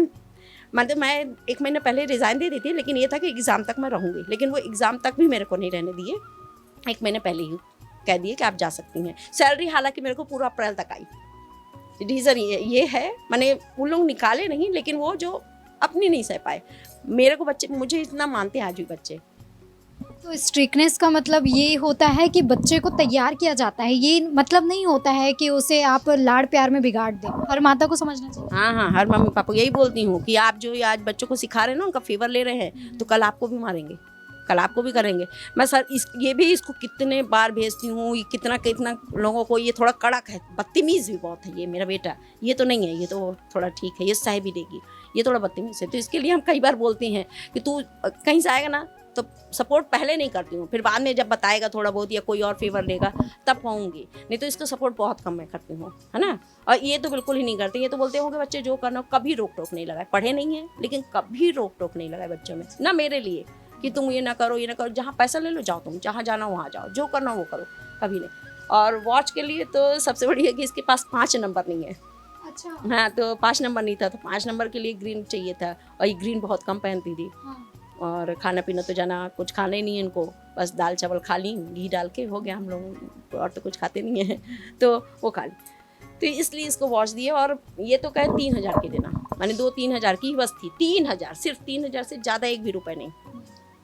मतलब मैं 1 महीने पहले रिज़ाइन दे दी थी, लेकिन ये था कि एग्ज़ाम तक मैं रहूँगी, लेकिन वो एग्ज़ाम तक भी मेरे को नहीं रहने दिए, 1 महीने पहले ही कह दिए कि आप जा सकती हैं। सैलरी हालांकि मेरे को पूरा अप्रैल तक आई। रीज़न ये है, मैंने उन लोग निकाले नहीं, लेकिन वो जो अपनी नहीं सह पाए, मेरे को बच्चे मुझे इतना मानते हैं आज भी बच्चे। तो स्ट्रिक्टनेस का मतलब ये होता है कि बच्चे को तैयार किया जाता है, ये मतलब नहीं होता है कि उसे आप लाड़ प्यार में बिगाड़ दें। हर माता को समझना चाहिए। हाँ, हर मम्मी पापा को यही बोलती हूँ कि आप जो आज बच्चों को सिखा रहे हैं ना, उनका फेवर ले रहे हैं, तो कल आपको भी मारेंगे, कल आपको भी करेंगे। मैं सर ये भी इसको कितने बार भेजती हूँ, कितना लोगों को ये थोड़ा कड़क है, बदतमीज़ भी बहुत है ये मेरा बेटा, ये तो नहीं है, ये तो थोड़ा ठीक है, ये सह भी देगी, ये थोड़ा बदतमीज़ है। तो इसके लिए हम कई बार बोलते हैं कि तू कहीं से आएगा ना तो सपोर्ट पहले नहीं करती हूँ, फिर बाद में जब बताएगा थोड़ा बहुत या कोई और फेवर लेगा तब कहूँगी, नहीं तो इसका सपोर्ट बहुत कम मैं करती हूँ, है ना। और ये तो बिल्कुल ही नहीं करते, ये तो बोलते होंगे बच्चे जो करना, कभी रोक टोक नहीं लगाए, पढ़े नहीं है लेकिन कभी रोक टोक नहीं लगाए बच्चों में, ना मेरे लिए कि तुम ये ना करो, ये ना करो, जहाँ पैसा ले लो जाओ, तुम जहाँ जाना वहाँ जाओ, जो करना वो करो, कभी नहीं। और वॉच के लिए तो सबसे बड़ी है कि इसके पास 5 नंबर नहीं है। अच्छा। हाँ, तो 5 नंबर नहीं था, तो 5 नंबर के लिए ग्रीन चाहिए था, और ये ग्रीन बहुत कम पहनती थी। और खाना पीना तो जाना कुछ खाना ही नहीं है इनको, बस दाल चावल खा ली, घी डाल के हो गया, हम लोग और तो कुछ खाते नहीं हैं, तो वो खा ली। तो इसलिए इसको वॉच दिए, और ये तो कहे 3,000 की देना, मैंने 2-3 हज़ार की बस थी, 3,000 सिर्फ 3,000 से ज़्यादा एक भी रुपए नहीं।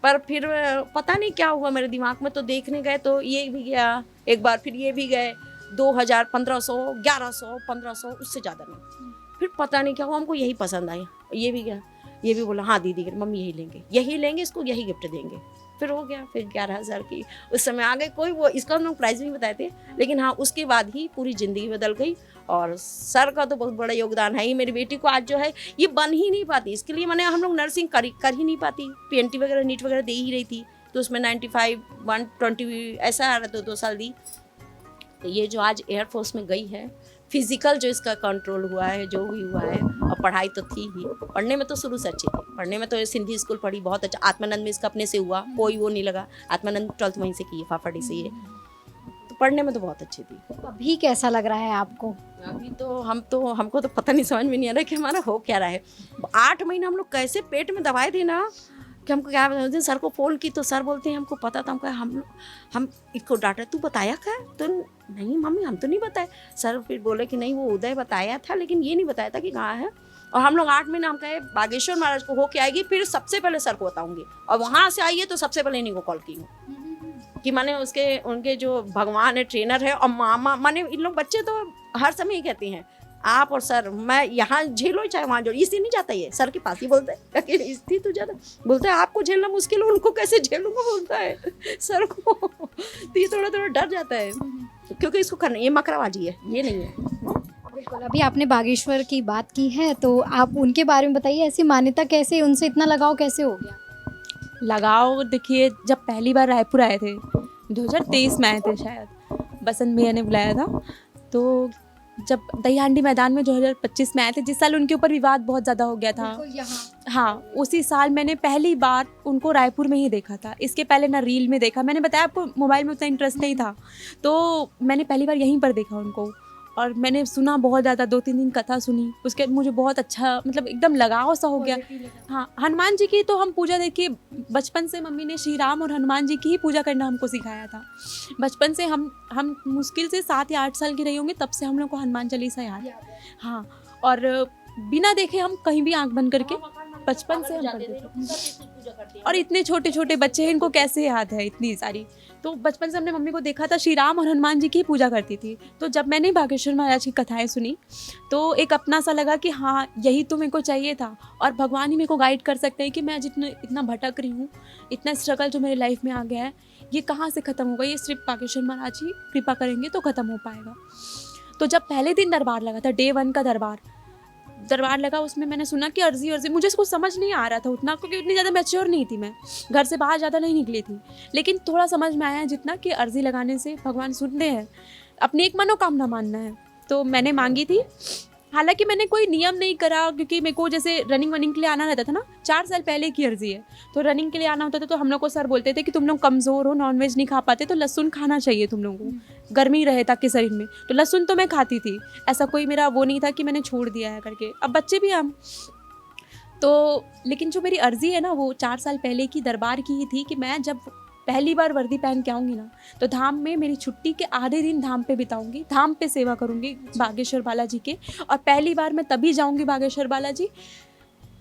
पर फिर पता नहीं क्या हुआ मेरे दिमाग में, तो देखने गए तो ये भी गया एक बार, फिर ये भी गए 2,000, 1,500, 1,100, 1,500, उससे ज़्यादा नहीं। फिर पता नहीं क्या हुआ, हमको यही पसंद आई, ये भी गया, ये भी बोला हाँ दीदी मम्मी यही लेंगे, इसको यही गिफ्ट देंगे। फिर हो गया, फिर 11,000 की उस समय आ गए, कोई वो इसका हम लोग प्राइस नहीं बताए थे, लेकिन हाँ उसके बाद ही पूरी ज़िंदगी बदल गई। और सर का तो बहुत बड़ा योगदान है ही, मेरी बेटी को आज जो है ये बन ही नहीं पाती, इसके लिए मैंने हम लोग नर्सिंग कर ही नहीं पाती, PNT वगैरह नीट वगैरह दे ही रही थी, तो उसमें 95, 120 ऐसा आ रहा था, 2 साल दी। तो ये जो आज एयरफोर्स में गई है, फिजिकल जो इसका कंट्रोल हुआ है, जो भी हुआ है, और पढ़ाई तो थी ही, पढ़ने में तो शुरू से अच्छी थी, पढ़ने में तो सिंधी स्कूल पढ़ी बहुत अच्छा, आत्मानंद में इसका अपने से हुआ, कोई वो नहीं लगा, आत्मानंद 12th वहीं से की है, फाफाड़ी से, ये तो पढ़ने में तो बहुत अच्छी थी। अभी कैसा लग रहा है आपको? अभी तो हमको तो पता नहीं, समझ में नहीं आ रहा कि हमारा हो क्या रहा है। 8 महीने हम लोग कैसे पेट में दबाए थे ना, कि हमको क्या बताया। सर को फ़ोन की तो सर बोलते हैं हमको पता था, हम इसको डांटा, तू बताया क्या? तो नहीं मम्मी हम तो नहीं बताए। सर फिर बोले कि नहीं वो उदय बताया था, लेकिन ये नहीं बताया था कि कहाँ है। और हम लोग 8 महीने हम कहे बागेश्वर महाराज को होके आएगी, फिर सबसे पहले सर को बताऊंगी, और वहाँ से आई है तो सबसे पहले इन्हीं को कॉल की हूँ कि मैंने उनके जो भगवान है, ट्रेनर है, और मामा, माने इन लोग बच्चे तो हर समय ही कहते हैं आप और सर, मैं यहाँ झेलो चाहे वहाँ जो, इसलिए नहीं जाता ये सर के पास ही बोलते हैं कि इसलिए तो ज़्यादा बोलता है आपको झेलना मुश्किल है, उनको कैसे झेलूंगा बोलता है सर को। तो ये थोड़ा डर जाता है, क्योंकि इसको करना, ये मकराबाजी है, ये नहीं है। बिल्कुल। अभी आपने बागेश्वर की बात की है, तो आप उनके बारे में बताइए, ऐसी मान्यता कैसे, उनसे इतना लगाव कैसे हो गया? लगाव देखिए, जब पहली बार रायपुर आए थे 2023 में आए थे शायद, बसंत भैया ने बुलाया था, तो जब दही हांडी मैदान में 2025 में आए थे, जिस साल उनके ऊपर विवाद बहुत ज़्यादा हो गया था, हाँ उसी साल मैंने पहली बार उनको रायपुर में ही देखा था। इसके पहले ना रील में देखा, मैंने बताया आपको मोबाइल में उतना इंटरेस्ट नहीं था, तो मैंने पहली बार यहीं पर देखा उनको। और मैंने सुना बहुत ज़्यादा, 2-3 दिन कथा सुनी, उसके बाद मुझे बहुत अच्छा मतलब एकदम लगाव सा हो गया। हाँ, हनुमान जी की तो हम पूजा देखिए बचपन से मम्मी ने श्री राम और हनुमान जी की ही पूजा करना हमको सिखाया था। बचपन से हम मुश्किल से 7 या 8 साल की रही होंगी, तब से हम लोग को हनुमान चालीसा याद है। हाँ, और बिना देखे हम कहीं भी आंख बंद करके बचपन से हम करते थे। और इतने छोटे छोटे बच्चे हैं, इनको कैसे याद है इतनी सारी। तो बचपन से हमने मम्मी को देखा था श्री राम और हनुमान जी की पूजा करती थी। तो जब मैंने बागेश्वर महाराज की कथाएं सुनी तो एक अपना सा लगा कि हाँ यही तो मेरे को चाहिए था, और भगवान ही मेरे को गाइड कर सकते हैं कि मैं इतना भटक रही हूँ, इतना स्ट्रगल जो मेरे लाइफ में आ गया है, ये कहाँ से ख़त्म होगा, ये सिर्फ बागेश्वर महाराज ही कृपा करेंगे तो ख़त्म हो पाएगा। तो जब पहले दिन दरबार लगा था, डे 1 का दरबार लगा, उसमें मैंने सुना कि अर्जी मुझे कुछ समझ नहीं आ रहा था उतना, क्योंकि इतनी ज़्यादा मैच्योर नहीं थी, मैं घर से बाहर ज़्यादा नहीं निकली थी। लेकिन थोड़ा समझ में आया जितना कि अर्जी लगाने से भगवान सुनते हैं, अपनी एक मनोकामना मानना है। तो मैंने मांगी थी, हालांकि मैंने कोई नियम नहीं करा, क्योंकि मेरे को जैसे रनिंग वनिंग के लिए आना रहता था ना, 4 साल पहले की अर्जी है, तो रनिंग के लिए आना होता था। तो हम लोग को सर बोलते थे कि तुम लोग कमज़ोर हो, नॉनवेज नहीं खा पाते, तो लहसुन खाना चाहिए तुम लोगों को, गर्मी रहे ताकि शरीर में। तो लहसुन तो मैं खाती थी, ऐसा कोई मेरा वो नहीं था कि मैंने छोड़ दिया है करके। अब बच्चे भी हम तो, लेकिन जो मेरी अर्जी है ना, वो 4 साल पहले की दरबार की ही थी कि मैं जब पहली बार वर्दी पहन के आऊँगी ना, तो धाम में मेरी छुट्टी के आधे दिन धाम पे बिताऊंगी, धाम पे सेवा करूंगी बागेश्वर बालाजी के। और पहली बार मैं तभी जाऊंगी बागेश्वर बालाजी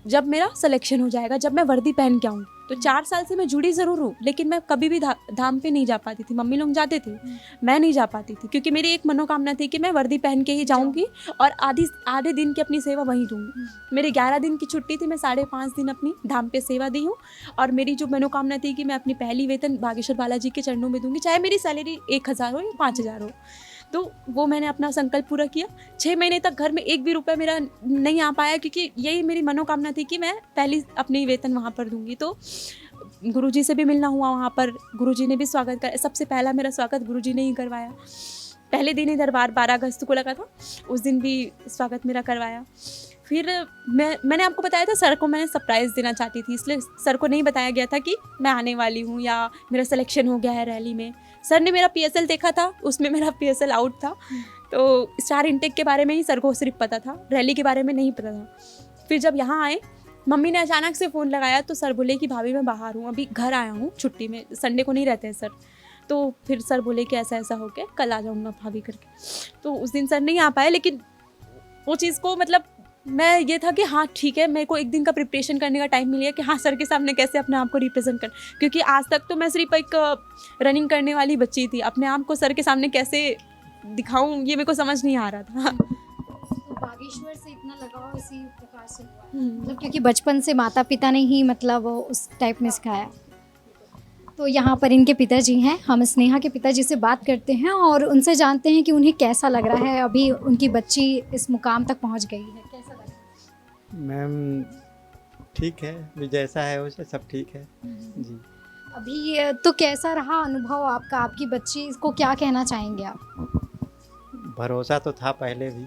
जब मेरा सिलेक्शन हो जाएगा, जब मैं वर्दी पहन के आऊँगी। तो 4 साल से मैं जुड़ी ज़रूर हूँ, लेकिन मैं कभी भी धाम पे नहीं जा पाती थी। मम्मी लोग जाते थे, मैं नहीं जा पाती थी, क्योंकि मेरी एक मनोकामना थी कि मैं वर्दी पहन के ही जाऊँगी और आधे दिन की अपनी सेवा वहीं दूँगी। मेरी 11 दिन की छुट्टी थी, मैं 5.5 दिन अपनी धाम पे सेवा दी हूँ। और मेरी जो मनोकामना थी कि मैं अपनी पहली वेतन बागेश्वर बालाजी के चरणों में दूँगी, चाहे मेरी सैलरी 1000 हो या 5000 हो। तो वो मैंने अपना संकल्प पूरा किया। 6 महीने तक घर में 1 भी रुपया मेरा नहीं आ पाया, क्योंकि यही मेरी मनोकामना थी कि मैं पहली अपनी वेतन वहाँ पर दूंगी। तो गुरुजी से भी मिलना हुआ वहाँ पर, गुरुजी ने भी स्वागत कर, सबसे पहला मेरा स्वागत गुरुजी ने ही करवाया। पहले दिन ही दरबार 12 अगस्त को लगा था, उस दिन भी स्वागत मेरा करवाया। फिर मैंने आपको बताया था सर को मैंने सरप्राइज़ देना चाहती थी, इसलिए सर को नहीं बताया गया था कि मैं आने वाली हूँ या मेरा सिलेक्शन हो गया है रैली में। सर ने मेरा PSL देखा था, उसमें मेरा PSL आउट था, तो स्टार इनटेक के बारे में ही सर को सिर्फ पता था, रैली के बारे में नहीं पता था। फिर जब यहाँ आए, मम्मी ने अचानक से फ़ोन लगाया, तो सर बोले कि भाभी मैं बाहर हूँ, अभी घर आया हूँ छुट्टी में, संडे को नहीं रहते हैं सर। तो फिर सर बोले कि ऐसा ऐसा हो गया, कल आ जाऊँगा भाभी करके। तो उस दिन सर नहीं आ पाए, लेकिन वो चीज़ को मतलब मैं ये था कि हाँ ठीक है, मेरे को एक दिन का प्रिपरेशन करने का टाइम मिल गया कि हाँ सर के सामने कैसे अपने आप को रिप्रेजेंट कर, क्योंकि आज तक तो मैं सिर्फ एक रनिंग करने वाली बच्ची थी, अपने आप को सर के सामने कैसे दिखाऊं ये मेरे को समझ नहीं आ रहा था। तो बागेश्वर से इतना लगाव इसी प्रकार से हुआ, मतलब क्योंकि बचपन से माता पिता ने ही मतलब उस टाइप में सिखाया। तो यहाँ पर इनके पिताजी हैं, हम स्नेहा के पिताजी से बात करते हैं और उनसे जानते हैं कि उन्हें कैसा लग रहा है, अभी उनकी बच्ची इस मुकाम तक पहुँच गई है, कैसा लग रहा है? मैम ठीक है, भी जैसा है वैसे सब ठीक है जी। अभी तो कैसा रहा अनुभव आपका, आपकी बच्ची को क्या कहना चाहेंगे आप? भरोसा तो था पहले भी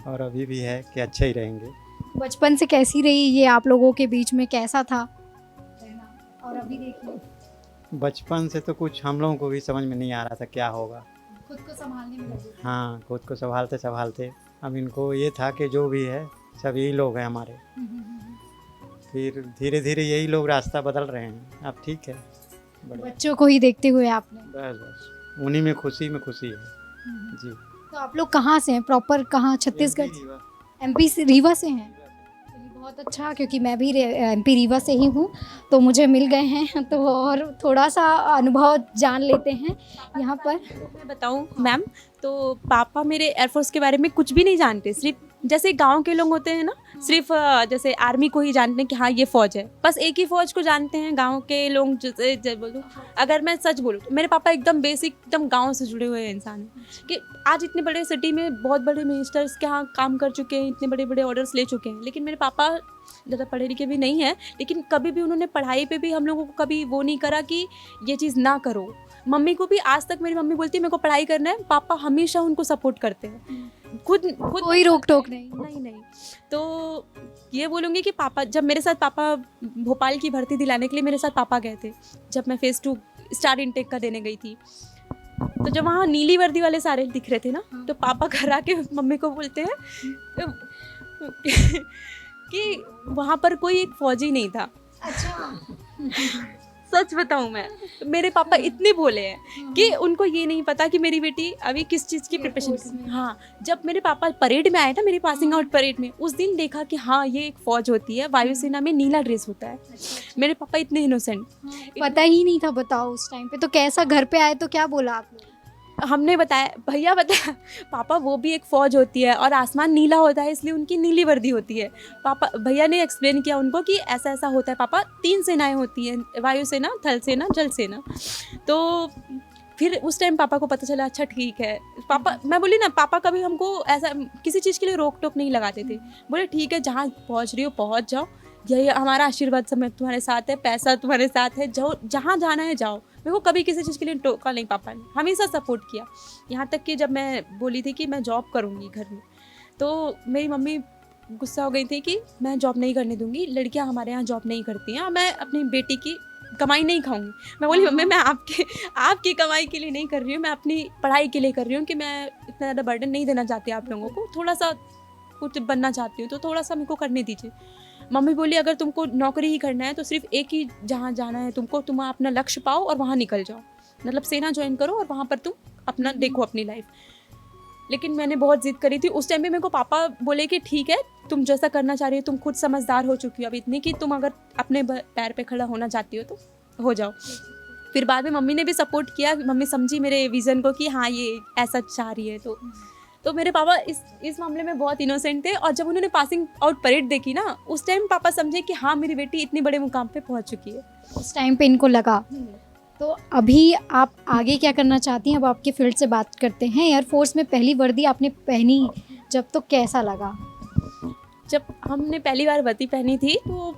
और अभी भी है कि अच्छे ही रहेंगे। बचपन से कैसी रही ये आप लोगों के बीच में, कैसा था रहना, और अभी देखिए बचपन से तो कुछ हम लोगों को भी समझ में नहीं आ रहा था क्या होगा। खुद को संभालने में लगे। हाँ, खुद को संभालते संभालते अब इनको ये था कि जो भी है सब यही लोग हैं हमारे। फिर धीरे धीरे यही लोग रास्ता बदल रहे हैं, अब ठीक है। बढ़िया। बच्चों को ही देखते हुए आपने, बस उन्हीं में खुशी है जी। तो आप लोग कहाँ से हैं प्रॉपर, कहाँ? छत्तीसगढ़, MP रीवा से हैं? चलिए बहुत अच्छा, क्योंकि मैं भी MP रीवा से ही हूँ, तो मुझे मिल गए हैं, तो और थोड़ा सा अनुभव जान लेते हैं यहाँ पर। मैं बताऊँ मैम, तो पापा मेरे एयरफोर्स के बारे में कुछ भी नहीं जानते, सिर्फ जैसे गांव के लोग होते हैं ना, सिर्फ जैसे आर्मी को ही जानते हैं कि हाँ ये फ़ौज है, बस एक ही फ़ौज को जानते हैं गांव के लोग। जैसे बोलूँ, अगर मैं सच बोलूँ तो मेरे पापा एकदम बेसिक, एकदम गांव से जुड़े हुए इंसान हैं, कि आज इतने बड़े सिटी में बहुत बड़े मिनिस्टर्स के यहाँ काम कर चुके हैं, इतने बड़े बड़े ऑर्डर्स ले चुके हैं। लेकिन मेरे पापा ज़्यादा पढ़े लिखे भी नहीं हैं, लेकिन कभी भी उन्होंने पढ़ाई पे भी हम लोगों को कभी वो नहीं करा कि ये चीज़ ना करो। मम्मी को भी आज तक मेरी मम्मी बोलती है मेरे को पढ़ाई करना है, पापा हमेशा उनको सपोर्ट करते हैं, खुद कोई रोक टोक नहीं। नहीं। तो ये बोलूँगी कि पापा, जब मेरे साथ पापा भोपाल की भर्ती दिलाने के लिए मेरे साथ पापा गए थे, जब मैं फेज़ 2 स्टार इनटेक का देने गई थी, तो जब वहाँ नीली वर्दी वाले सारे दिख रहे थे ना, तो पापा घर आके मम्मी को बोलते हैं कि वहाँ पर कोई एक फौजी नहीं था। अच्छा। सच बताऊं मैं, मेरे पापा इतने भोले हैं कि उनको ये नहीं पता कि मेरी बेटी अभी किस चीज़ की प्रिपरेशन Force कर में। रही है। हाँ, जब मेरे पापा परेड में आए ना, मेरी पासिंग आउट परेड में, उस दिन देखा कि हाँ ये एक फौज होती है, वायुसेना में नीला ड्रेस होता है। मेरे पापा इतने इनोसेंट। पता ही नहीं था, बताओ उस टाइम पे तो कैसा, घर पे आए तो क्या बोला आप लोग? हमने बताया, भैया बताया पापा वो भी एक फ़ौज होती है और आसमान नीला होता है इसलिए उनकी नीली वर्दी होती है। पापा भैया ने एक्सप्लेन किया उनको कि ऐसा ऐसा होता है पापा, 3 सेनाएं होती हैं, वायुसेना, थल सेना, जल सेना। तो फिर उस टाइम पापा को पता चला, अच्छा ठीक है। पापा, मैं बोली ना, पापा कभी हमको ऐसा किसी चीज़ के लिए रोक टोक नहीं लगाते थे। बोले ठीक है, जहाँ पहुँच रही हो पहुँच जाओ, यही हमारा आशीर्वाद समय तुम्हारे साथ है, पैसा तुम्हारे साथ है, जाओ जहाँ जाना है जाओ। मेरे को कभी किसी चीज़ के लिए टोका नहीं पापा ने, हमेशा सपोर्ट किया। यहाँ तक कि जब मैं बोली थी कि मैं जॉब करूँगी घर में, तो मेरी मम्मी गुस्सा हो गई थी कि मैं जॉब नहीं करने दूँगी, लड़कियाँ हमारे यहाँ जॉब नहीं करती हैं, मैं अपनी बेटी की कमाई नहीं खाऊंगी। मैं बोली मम्मी, मैं आपकी कमाई के लिए नहीं कर रही हूँ, मैं अपनी पढ़ाई के लिए कर रही हूँ कि मैं इतना ज़्यादा बर्डन नहीं देना चाहती आप लोगों को, थोड़ा सा कुछ बनना चाहती हूँ तो थोड़ा सा मेरे को करने दीजिए। मम्मी बोली अगर तुमको नौकरी ही करना है तो सिर्फ एक ही जहाँ जाना है तुमको, तुम अपना लक्ष्य पाओ और वहाँ निकल जाओ, मतलब सेना ज्वाइन करो और वहाँ पर तुम अपना देखो अपनी लाइफ। लेकिन मैंने बहुत जिद करी थी उस टाइम पे। मेरे को पापा बोले कि ठीक है, तुम जैसा करना चाह रही हो, तुम खुद समझदार हो चुकी हो अब इतनी कि तुम अगर अपने पैर पे खड़ा होना चाहती हो तो हो जाओ। फिर बाद में मम्मी ने भी सपोर्ट किया, मम्मी समझी मेरे विज़न को कि हाँ ये ऐसा चाह रही है। तो मेरे पापा इस मामले में बहुत इनोसेंट थे। और जब उन्होंने पासिंग आउट परेड देखी ना, उस टाइम पापा समझे कि हाँ मेरी बेटी इतने बड़े मुकाम पे पहुंच चुकी है। उस टाइम पे इनको लगा। तो अभी आप आगे क्या करना चाहती हैं? अब आपके फील्ड से बात करते हैं। एयरफोर्स में पहली वर्दी आपने पहनी जब, तो कैसा लगा? जब हमने पहली बार वर्दी पहनी थी तो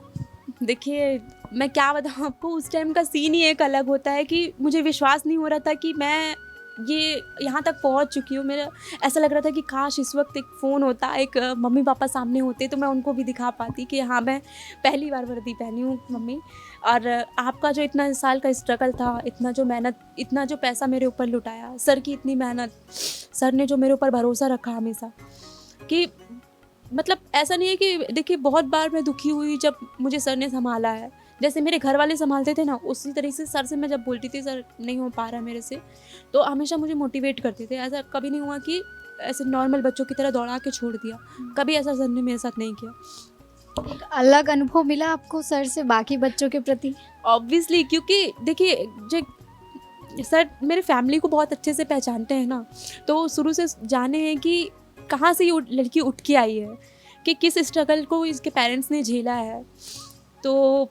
देखिए मैं क्या बताऊँ आपको, उस टाइम का सीन ही एक अलग होता है कि मुझे विश्वास नहीं हो रहा था कि मैं ये यहाँ तक पहुँच चुकी हूँ। मेरा ऐसा लग रहा था कि काश इस वक्त एक फ़ोन होता, एक मम्मी पापा सामने होते तो मैं उनको भी दिखा पाती कि हाँ मैं पहली बार वर्दी पहनी हूँ मम्मी। और आपका जो इतना साल का स्ट्रगल था, इतना जो मेहनत, इतना जो पैसा मेरे ऊपर लुटाया, सर की इतनी मेहनत, सर ने जो मेरे ऊपर भरोसा रखा हमेशा, कि मतलब ऐसा नहीं है कि देखिए बहुत बार मैं दुखी हुई जब मुझे सर ने संभाला है। जैसे मेरे घर वाले संभालते थे ना, उसी तरीके से सर से मैं जब बोलती थी सर नहीं हो पा रहा मेरे से, तो हमेशा मुझे मोटिवेट करते थे। ऐसा कभी नहीं हुआ कि ऐसे नॉर्मल बच्चों की तरह दौड़ा के छोड़ दिया, कभी ऐसा सर ने मेरे साथ नहीं किया। एक अलग अनुभव मिला आपको सर से बाकी बच्चों के प्रति? ऑब्वियसली, क्योंकि देखिए जो सर मेरे फैमिली को बहुत अच्छे से पहचानते हैं ना, तो शुरू से जाने हैं कि कहाँ से ये लड़की उठ के आई है, कि किस स्ट्रगल को इसके पेरेंट्स ने झेला है। तो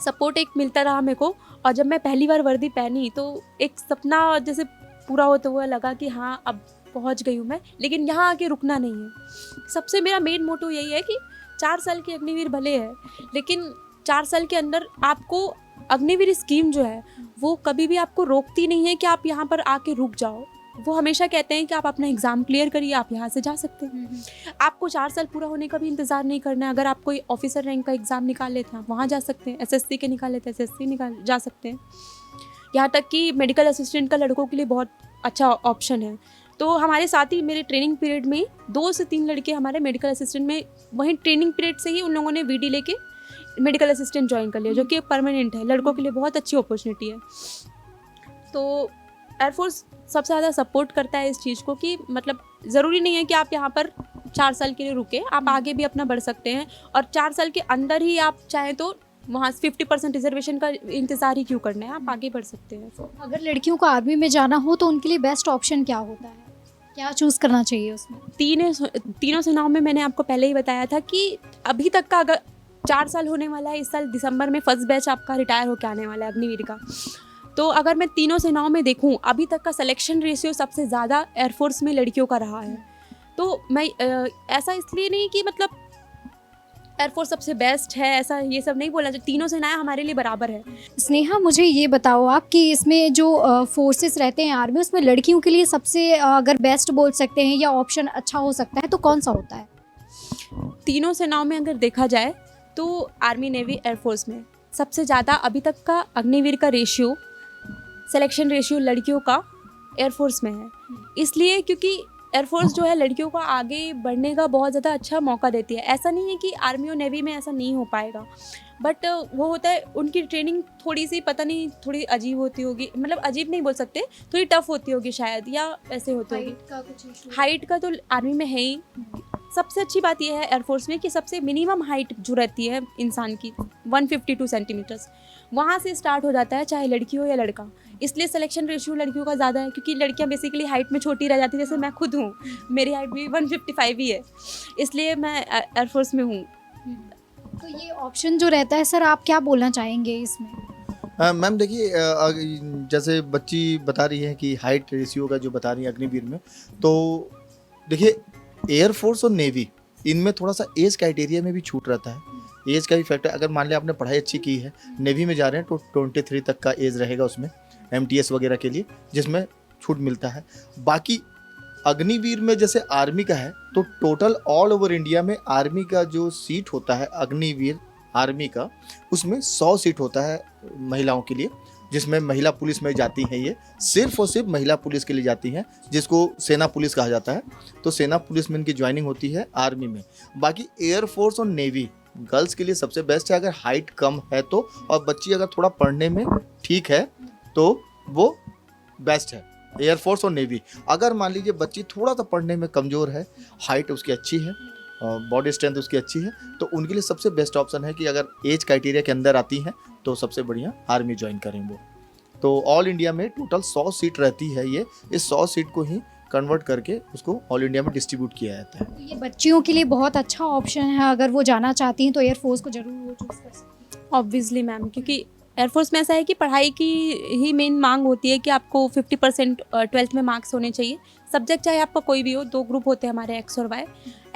सपोर्ट एक मिलता रहा मेरे को। और जब मैं पहली बार वर्दी पहनी तो एक सपना जैसे पूरा होता हुआ लगा कि हाँ अब पहुंच गई हूँ मैं, लेकिन यहाँ आके रुकना नहीं है। सबसे मेरा मेन मोटो यही है कि 4 साल की अग्निवीर भले है, लेकिन 4 साल के अंदर आपको अग्निवीर स्कीम जो है वो कभी भी आपको रोकती नहीं है कि आप यहाँ पर आके रुक जाओ। वो हमेशा कहते हैं कि आप अपना एग्ज़ाम क्लियर करिए, आप यहाँ से जा सकते हैं। आपको 4 साल पूरा होने का भी इंतज़ार नहीं करना है। अगर आप कोई ऑफिसर रैंक का एग्ज़ाम निकाल लेते हैं, आप वहाँ जा सकते हैं। एसएससी के निकाल लेते हैं, एसएससी निकाल जा सकते हैं। यहाँ तक कि मेडिकल असिस्टेंट का लड़कों के लिए बहुत अच्छा ऑप्शन है। तो हमारे साथ ही मेरे ट्रेनिंग पीरियड में 2 से 3 लड़के हमारे मेडिकल असिस्टेंट में, वहीं ट्रेनिंग पीरियड से ही उन लोगों ने वीडी लेके मेडिकल असिस्टेंट ज्वाइन कर लिया, जो कि परमानेंट है। लड़कों के लिए बहुत अच्छी अपॉर्चुनिटी है। तो एयरफोर्स सबसे ज़्यादा सपोर्ट करता है इस चीज़ को कि मतलब ज़रूरी नहीं है कि आप यहाँ पर 4 साल के लिए रुके, आप आगे भी अपना बढ़ सकते हैं। और 4 साल के अंदर ही आप चाहें तो वहाँ 50% रिजर्वेशन का इंतज़ार ही क्यों करना है, आप आगे बढ़ सकते हैं। अगर लड़कियों को आर्मी में जाना हो तो उनके लिए बेस्ट ऑप्शन क्या होता है? क्या चूज़ करना चाहिए उसमें? तीनों सेनाओं में मैंने आपको पहले ही बताया था कि अभी तक का अगर 4 साल होने वाला है, इस साल दिसंबर में फर्स्ट बैच आपका रिटायर होकर आने वाला है अग्निवीर का। तो अगर मैं तीनों सेनाओं में देखूं, अभी तक का सिलेक्शन रेशियो सबसे ज़्यादा एयरफोर्स में लड़कियों का रहा है। तो मैं ऐसा इसलिए नहीं कि मतलब एयरफोर्स सबसे बेस्ट है, ऐसा ये सब नहीं बोलना चाहिए। तीनों सेनाएं हमारे लिए बराबर है। स्नेहा, मुझे ये बताओ आप कि इसमें जो फोर्सेस रहते हैं आर्मी, उसमें लड़कियों के लिए सबसे अगर बेस्ट बोल सकते हैं या ऑप्शन अच्छा हो सकता है तो कौन सा होता है? तीनों सेनाओं में अगर देखा जाए तो आर्मी, नेवी, एयरफोर्स में सबसे ज़्यादा अभी तक का अग्निवीर का रेशियो, सिलेक्शन रेशियो लड़कियों का एयरफोर्स में है, इसलिए क्योंकि एयरफोर्स जो है लड़कियों को आगे बढ़ने का बहुत ज़्यादा अच्छा मौका देती है। ऐसा नहीं है कि आर्मी और नेवी में ऐसा नहीं हो पाएगा, बट वो होता है उनकी ट्रेनिंग थोड़ी सी पता नहीं थोड़ी अजीब होती होगी, मतलब अजीब नहीं बोल सकते, थोड़ी टफ होती होगी शायद, या ऐसे होती होगी। हाइट का कुछ इशू? हाइट का तो आर्मी में है ही। सबसे अच्छी बात यह है एयरफोर्स में कि सबसे मिनिमम हाइट जो रहती है इंसान की 152 सेंटीमीटर्स, वहाँ से स्टार्ट हो जाता है, चाहे लड़की हो या लड़का। इसलिए सिलेक्शन रेशियो लड़कियों का ज़्यादा है, क्योंकि लड़कियाँ बेसिकली हाइट में छोटी रह जाती है। जैसे मैं खुद हूँ, मेरी हाइट भी 155 ही है, इसलिए मैं एयरफोर्स में हूँ। तो ये ऑप्शन जो रहता है सर, आप क्या बोलना चाहेंगे इसमें? मैम देखिए, जैसे बच्ची बता रही है कि हाइट रेशियो का जो बता रही है अग्निवीर में, तो देखिए एयरफोर्स और नेवी इनमें थोड़ा सा एज क्राइटेरिया में भी छूट रहता है। एज का भी फैक्टर, अगर मान लिया आपने पढ़ाई अच्छी की है, नेवी में जा रहे हैं तो 23 तक का एज रहेगा उसमें MTS वगैरह के लिए, जिसमें छूट मिलता है। बाकी अग्निवीर में जैसे आर्मी का है, तो टोटल ऑल ओवर इंडिया में आर्मी का जो सीट होता है अग्निवीर आर्मी का, उसमें 100 सीट होता है महिलाओं के लिए, जिसमें महिला पुलिस में जाती हैं। ये सिर्फ और सिर्फ महिला पुलिस के लिए जाती हैं, जिसको सेना पुलिस कहा जाता है। तो सेना पुलिस में इनकी ज्वाइनिंग होती है आर्मी में। बाकी एयरफोर्स और नेवी गर्ल्स के लिए सबसे बेस्ट है, अगर हाइट कम है तो, और बच्ची अगर थोड़ा पढ़ने में ठीक है तो वो बेस्ट है एयरफोर्स और नेवी। अगर मान लीजिए बच्ची थोड़ा सा पढ़ने में कमज़ोर है, हाइट उसकी अच्छी है, बॉडी स्ट्रेंथ उसकी अच्छी है, तो उनके लिए सबसे बेस्ट ऑप्शन है कि अगर एज क्राइटेरिया के अंदर आती हैं तो सबसे बढ़िया आर्मी ज्वाइन करें वो। तो ऑल इंडिया में टोटल 100 सीट रहती है, ये इस 100 सीट को ही कन्वर्ट करके उसको ऑल इंडिया में डिस्ट्रीब्यूट किया जाता है। तो ये बच्चियों के लिए बहुत अच्छा ऑप्शन है, अगर वो जाना चाहती हैं तो एयरफोर्स को जरूर वो चूज़ कर सकती हैं। ऑब्वियसली मैम, क्योंकि एयरफोर्स में ऐसा है कि पढ़ाई की ही मेन मांग होती है कि आपको 50% 12th में मार्क्स होने चाहिए। सब्जेक्ट चाहे आपका कोई भी हो, 2 ग्रुप होते हैं हमारे, एक्स और वाई।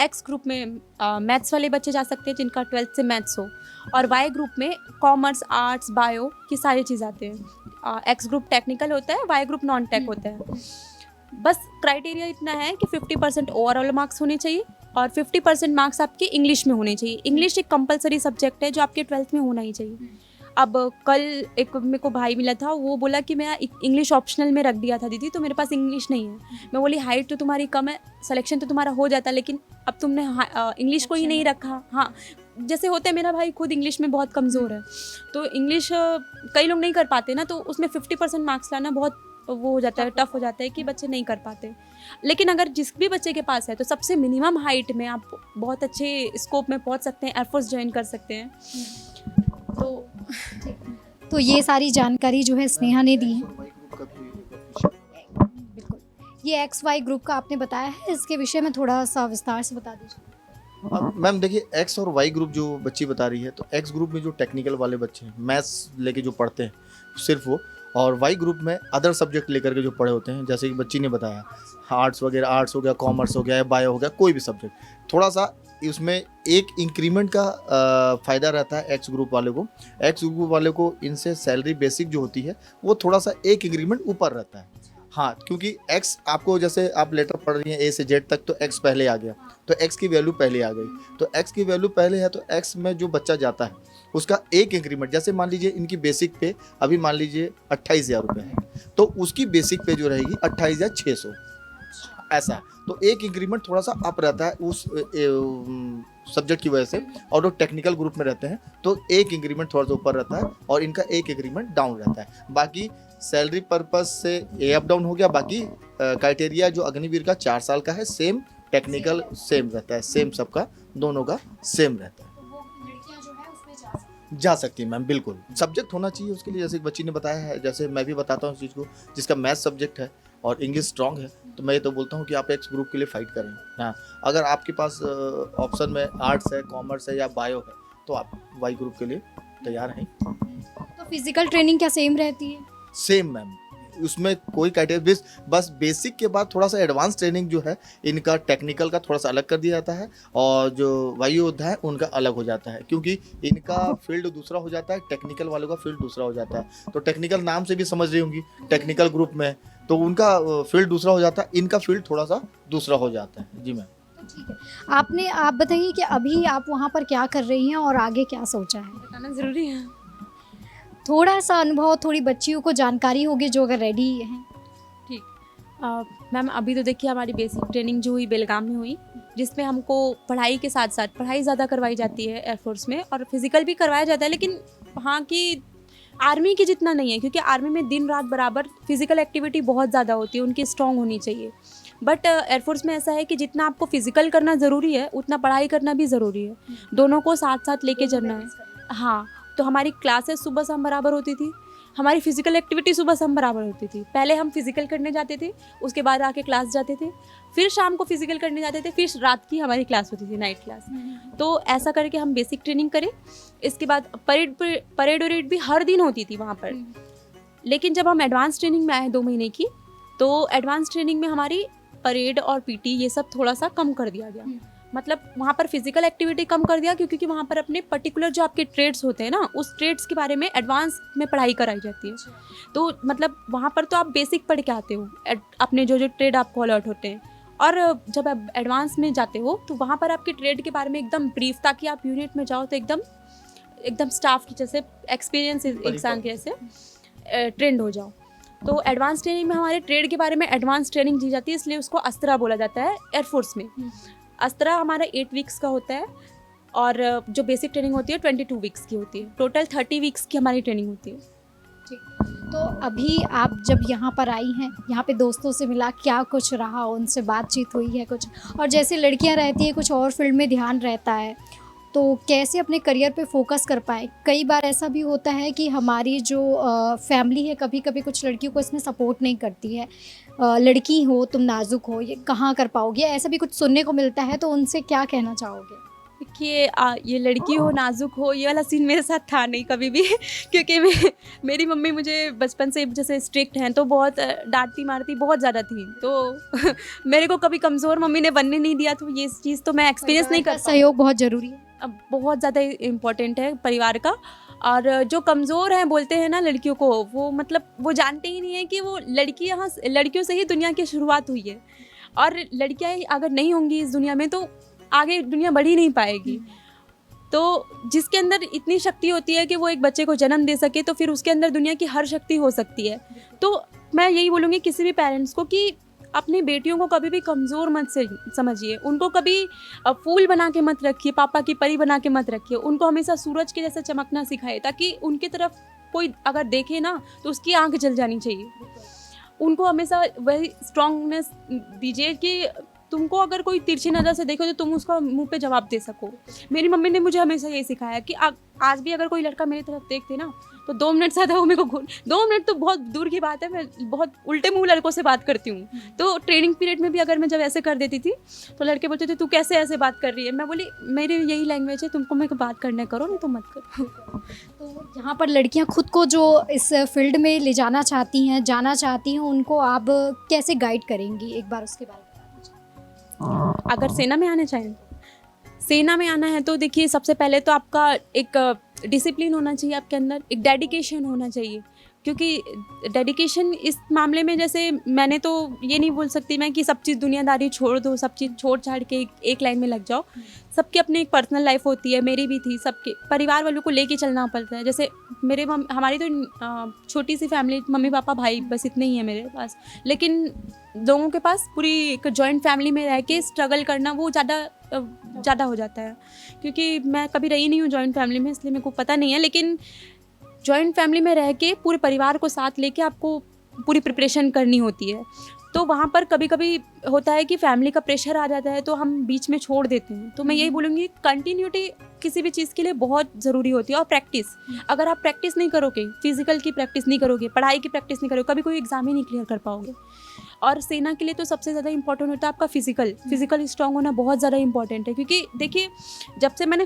एक्स ग्रुप में मैथ्स वाले बच्चे जा सकते हैं जिनका 12th से मैथ्स हो, और वाई ग्रुप में कॉमर्स, आर्ट्स, बायो की सारी चीज़ आते हैं। एक्स ग्रुप टेक्निकल होता है, वाई ग्रुप नॉन टेक होता है। बस क्राइटेरिया इतना है कि 50% ओवरऑल मार्क्स होने चाहिए और 50% मार्क्स आपके इंग्लिश में होने चाहिए। इंग्लिश एक कंपलसरी सब्जेक्ट है जो आपके 12th में होना ही चाहिए। अब कल एक मेरे को भाई मिला था, वो बोला कि मैं इंग्लिश ऑप्शनल में रख दिया था दीदी, तो मेरे पास इंग्लिश नहीं है। मैं बोली हाइट तो तुम्हारी कम है, सिलेक्शन तो तुम्हारा हो जाता, लेकिन अब तुमने इंग्लिश को ही नहीं रखा। हाँ, जैसे होता है, मेरा भाई खुद इंग्लिश में बहुत कमज़ोर है, तो इंग्लिश कई लोग नहीं कर पाते ना, तो उसमें 50% मार्क्स लाना बहुत वो हो जाता है, टफ हो जाता है कि बच्चे नहीं कर पाते। लेकिन अगर जिस भी बच्चे के पास है, तो सबसे मिनिमम हाइट में आप बहुत अच्छे स्कोप में पहुंच सकते हैं, एयरफोर्स ज्वाइन कर सकते हैं। तो ये सारी जानकारी जो है स्नेहा ने दी है। बिल्कुल, ये XY ग्रुप का आपने बताया है, इसके विषय में थोड़ा सा विस्तार से बता दीजिए। अब मैम देखिए, एक्स और वाई ग्रुप जो बच्ची बता रही है, तो एक्स ग्रुप में जो टेक्निकल वाले बच्चे हैं, मैथ्स लेके जो पढ़ते हैं सिर्फ वो, और वाई ग्रुप में अदर सब्जेक्ट लेकर के जो पढ़े होते हैं, जैसे कि बच्ची ने बताया आर्ट्स वगैरह, आर्ट्स हो गया, कॉमर्स हो गया, बायो हो गया, कोई भी सब्जेक्ट, थोड़ा सा उसमें एक इंक्रीमेंट का फ़ायदा रहता है एक्स ग्रुप वाले को। एक्स ग्रुप वाले को इनसे सैलरी बेसिक जो होती है वो थोड़ा सा एक इंक्रीमेंट ऊपर रहता है। हाँ, क्योंकि एक्स आपको, जैसे आप लेटर पढ़ रही हैं A से Z तक, तो एक्स पहले आ गया, तो एक्स की वैल्यू पहले आ गई। तो एक्स की वैल्यू पहले है, तो एक्स में जो बच्चा जाता है उसका एक इंक्रीमेंट, जैसे मान लीजिए इनकी बेसिक पे अभी मान लीजिए 28,000 रुपये है, तो उसकी बेसिक पे जो रहेगी 28,600, ऐसा। तो एक इंक्रीमेंट थोड़ा सा अप रहता है उस सब्जेक्ट की वजह से। और जो टेक्निकल ग्रुप में रहते हैं तो एक इंक्रीमेंट थोड़ा सा ऊपर रहता है और इनका एक इंक्रीमेंट डाउन रहता है। बाकी सैलरी पर्पस से ये अप डाउन हो गया। बाकी क्राइटेरिया जो अग्निवीर का 4 साल का है, सेम टेक्निकल सेम रहता है, सेम सबका दोनों का सेम रहता है। तो वो लड़कियां जो है उसमें जा सकती जा सकती है मैम, बिल्कुल। सब्जेक्ट होना चाहिए उसके लिए, जैसे बच्ची ने बताया है, जैसे मैं भी बताता हूँ इस चीज़ को, जिसका मैथ सब्जेक्ट है और इंग्लिश स्ट्रांग है, तो मैं ये तो बोलता हूँ कि आप एक्स ग्रुप के लिए फाइट करें। हाँ, अगर आपके पास ऑप्शन में आर्ट्स है, कॉमर्स है या बायो है, तो आप वाई ग्रुप के लिए तैयार हैं। तो फिजिकल ट्रेनिंग क्या सेम रहती है? सेम मैम, उसमें कोई क्राइटेरिया, बस बेसिक के बाद थोड़ा सा एडवांस ट्रेनिंग जो है इनका टेक्निकल का थोड़ा सा अलग कर दिया जाता है, और जो वायु योद्धा है उनका अलग हो जाता है, क्योंकि इनका फील्ड दूसरा हो जाता है, टेक्निकल वालों का फील्ड दूसरा हो जाता है। तो टेक्निकल नाम से भी समझ रही होंगी, टेक्निकल ग्रुप में, तो उनका फील्ड दूसरा हो जाता है, इनका फील्ड थोड़ा सा दूसरा हो जाता है। जी मैम। तो ठीक है, आप बताइए कि अभी आप वहाँ पर क्या कर रही हैं और आगे क्या सोचा है? बताना ज़रूरी है। थोड़ा सा अनुभव, थोड़ी बच्चियों को जानकारी होगी जो अगर रेडी हैं। ठीक, मैम अभी तो देखिए हमारी बेसिक ट्रेनिंग जो हुई बेलगाम में हुई, जिसमें हमको पढ़ाई के साथ साथ पढ़ाई ज़्यादा करवाई जाती है एयरफोर्स में, और फिज़िकल भी करवाया जाता है, लेकिन वहाँ की आर्मी की जितना नहीं है, क्योंकि आर्मी में दिन रात बराबर फिज़िकल एक्टिविटी बहुत ज़्यादा होती है, उनकी स्ट्रॉन्ग होनी चाहिए। बट एयरफोर्स में ऐसा है कि जितना आपको फिज़िकल करना ज़रूरी है उतना पढ़ाई करना भी ज़रूरी है, दोनों को साथ साथ लेके चलना है। हाँ, तो हमारी क्लासेस सुबह शाम बराबर होती थी, हमारी फिज़िकल एक्टिविटी सुबह शाम बराबर होती थी। पहले हम फिज़िकल करने जाते थे, उसके बाद आके क्लास जाते थे, फिर शाम को फिज़िकल करने जाते थे, फिर रात की हमारी क्लास होती थी, नाइट क्लास। तो ऐसा करके हम बेसिक ट्रेनिंग करें। इसके बाद परेड वरेड भी हर दिन होती थी वहाँ पर। लेकिन जब हम एडवांस ट्रेनिंग में आए 2 महीने की, तो एडवांस ट्रेनिंग में हमारी परेड और पीटी ये सब थोड़ा सा कम कर दिया गया। मतलब वहाँ पर फिजिकल एक्टिविटी कम कर दिया, क्योंकि वहाँ पर अपने पर्टिकुलर जो आपके ट्रेड्स होते हैं ना, उस ट्रेड्स के बारे में एडवांस में पढ़ाई कराई जाती है। तो मतलब वहाँ पर तो आप बेसिक पढ़ के आते हो, अपने जो जो ट्रेड आपको अलर्ट होते हैं, और जब आप एडवांस में जाते हो तो वहाँ पर आपके ट्रेड के बारे में एकदम ब्रीफ, ताकि आप यूनिट में जाओ तो एकदम स्टाफ की जैसे एक्सपीरियंस एग्जाम के जैसे ट्रेंड हो जाओ। तो एडवांस ट्रेनिंग में हमारे ट्रेड के बारे में एडवांस ट्रेनिंग दी जाती है, इसलिए उसको अस्त्रा बोला जाता है एयरफोर्स में। अस्त्रा हमारा 8 वीक्स का होता है, और जो बेसिक ट्रेनिंग होती है 22 वीक्स की होती है। टोटल 30 वीक्स की हमारी ट्रेनिंग होती है। तो अभी आप जब यहाँ पर आई हैं, यहाँ पे दोस्तों से मिला, क्या कुछ रहा, उनसे बातचीत हुई है कुछ? और जैसे लड़कियाँ रहती हैं कुछ और फील्ड में ध्यान रहता है, तो कैसे अपने करियर पे फोकस कर पाए? कई बार ऐसा भी होता है कि हमारी जो फैमिली है कभी कभी कुछ लड़कियों को इसमें सपोर्ट नहीं करती है। लड़की हो, तुम नाजुक हो, ये कहाँ कर पाओगे, ऐसा भी कुछ सुनने को मिलता है, तो उनसे क्या कहना चाहोगे? देखिए ये लड़की हो नाजुक हो, ये वाला सीन मेरे साथ था नहीं कभी भी क्योंकि मेरी मम्मी मुझे बचपन से जैसे स्ट्रिक्ट हैं, तो बहुत डांटती मारती बहुत ज़्यादा थी, तो मेरे को कभी कमज़ोर मम्मी ने बनने नहीं दिया। तो ये चीज़ तो मैं एक्सपीरियंस नहीं कर सहयोग बहुत ज़रूरी है। अब बहुत ज़्यादा इम्पोर्टेंट है परिवार का। और जो कमज़ोर हैं बोलते हैं ना लड़कियों को, वो मतलब वो जानते ही नहीं है कि वो लड़कियों से ही दुनिया की शुरुआत हुई है, और लड़कियाँ अगर नहीं होंगी इस दुनिया में तो आगे दुनिया बढ़ ही नहीं पाएगी। तो जिसके अंदर इतनी शक्ति होती है कि वो एक बच्चे को जन्म दे सके, तो फिर उसके अंदर दुनिया की हर शक्ति हो सकती है। तो मैं यही बोलूँगी किसी भी पेरेंट्स को कि अपनी बेटियों को कभी भी कमज़ोर मत से समझिए, उनको कभी फूल बना के मत रखिए, पापा की परी बना के मत रखिए। उनको हमेशा सूरज के जैसा चमकना सिखाए, ताकि उनकी तरफ कोई अगर देखे ना तो उसकी आंख जल जानी चाहिए। उनको हमेशा वही स्ट्रॉन्गनेस दीजिए कि तुमको अगर कोई तिरछी नज़र से देखो तो तुम उसका मुंह पे जवाब दे सको। मेरी मम्मी ने मुझे हमेशा यही सिखाया कि आज भी अगर कोई लड़का मेरी तरफ देखते ना तो 2 मिनट से ज़्यादा वो मेरे को 2 मिनट तो बहुत दूर की बात है, मैं बहुत उल्टे मुंह लड़कों से बात करती हूँ। तो ट्रेनिंग पीरियड में भी अगर मैं जब ऐसे कर देती थी तो लड़के बोलते थे तू कैसे ऐसे बात कर रही है। मैं बोली मेरी यही लैंग्वेज है, तुमको मेरे को बात करने करो, नहीं तो मत करो। तो यहाँ पर लड़कियाँ खुद को जो इस फील्ड में ले जाना चाहती हैं, जाना चाहती हैं, उनको आप कैसे गाइड करेंगी, एक बार उसके बारे में? अगर सेना में आना चाहें, सेना में आना है तो देखिए सबसे पहले तो आपका एक डिसिप्लिन होना चाहिए, आपके अंदर एक डेडिकेशन होना चाहिए। क्योंकि डेडिकेशन इस मामले में, जैसे मैंने तो ये नहीं बोल सकती मैं कि सब चीज़ दुनियादारी छोड़ दो, सब चीज़ छोड़ छाड़ के एक लाइन में लग जाओ। सबकी अपनी एक पर्सनल लाइफ होती है, मेरी भी थी, सबके परिवार वालों को लेके चलना पड़ता है। जैसे हमारी तो छोटी सी फैमिली, मम्मी पापा भाई बस इतने ही है मेरे पास, लेकिन लोगों के पास पूरी एक जॉइंट फैमिली में रह के स्ट्रगल करना वो ज़्यादा हो जाता है। क्योंकि मैं कभी रही नहीं हूँ जॉइंट फैमिली में, इसलिए मेरे को पता नहीं है, लेकिन जॉइंट फैमिली में रह के पूरे परिवार को साथ लेके आपको पूरी प्रिपरेशन करनी होती है। तो वहाँ पर कभी कभी होता है कि फैमिली का प्रेशर आ जाता है तो हम बीच में छोड़ देते हैं। तो मैं यही बोलूँगी कंटिन्यूटी किसी भी चीज़ के लिए बहुत ज़रूरी होती है। और प्रैक्टिस, अगर आप प्रैक्टिस नहीं करोगे, फिजिकल की प्रैक्टिस नहीं करोगे, पढ़ाई की प्रैक्टिस नहीं करोगे, कभी कोई एग्जाम ही नहीं क्लियर कर पाओगे। और सेना के लिए तो सबसे ज़्यादा इंपॉर्टेंट होता है आपका फिजिकल स्ट्रांग होना बहुत ज़्यादा इंपॉर्टेंट है। क्योंकि देखिए जब से मैंने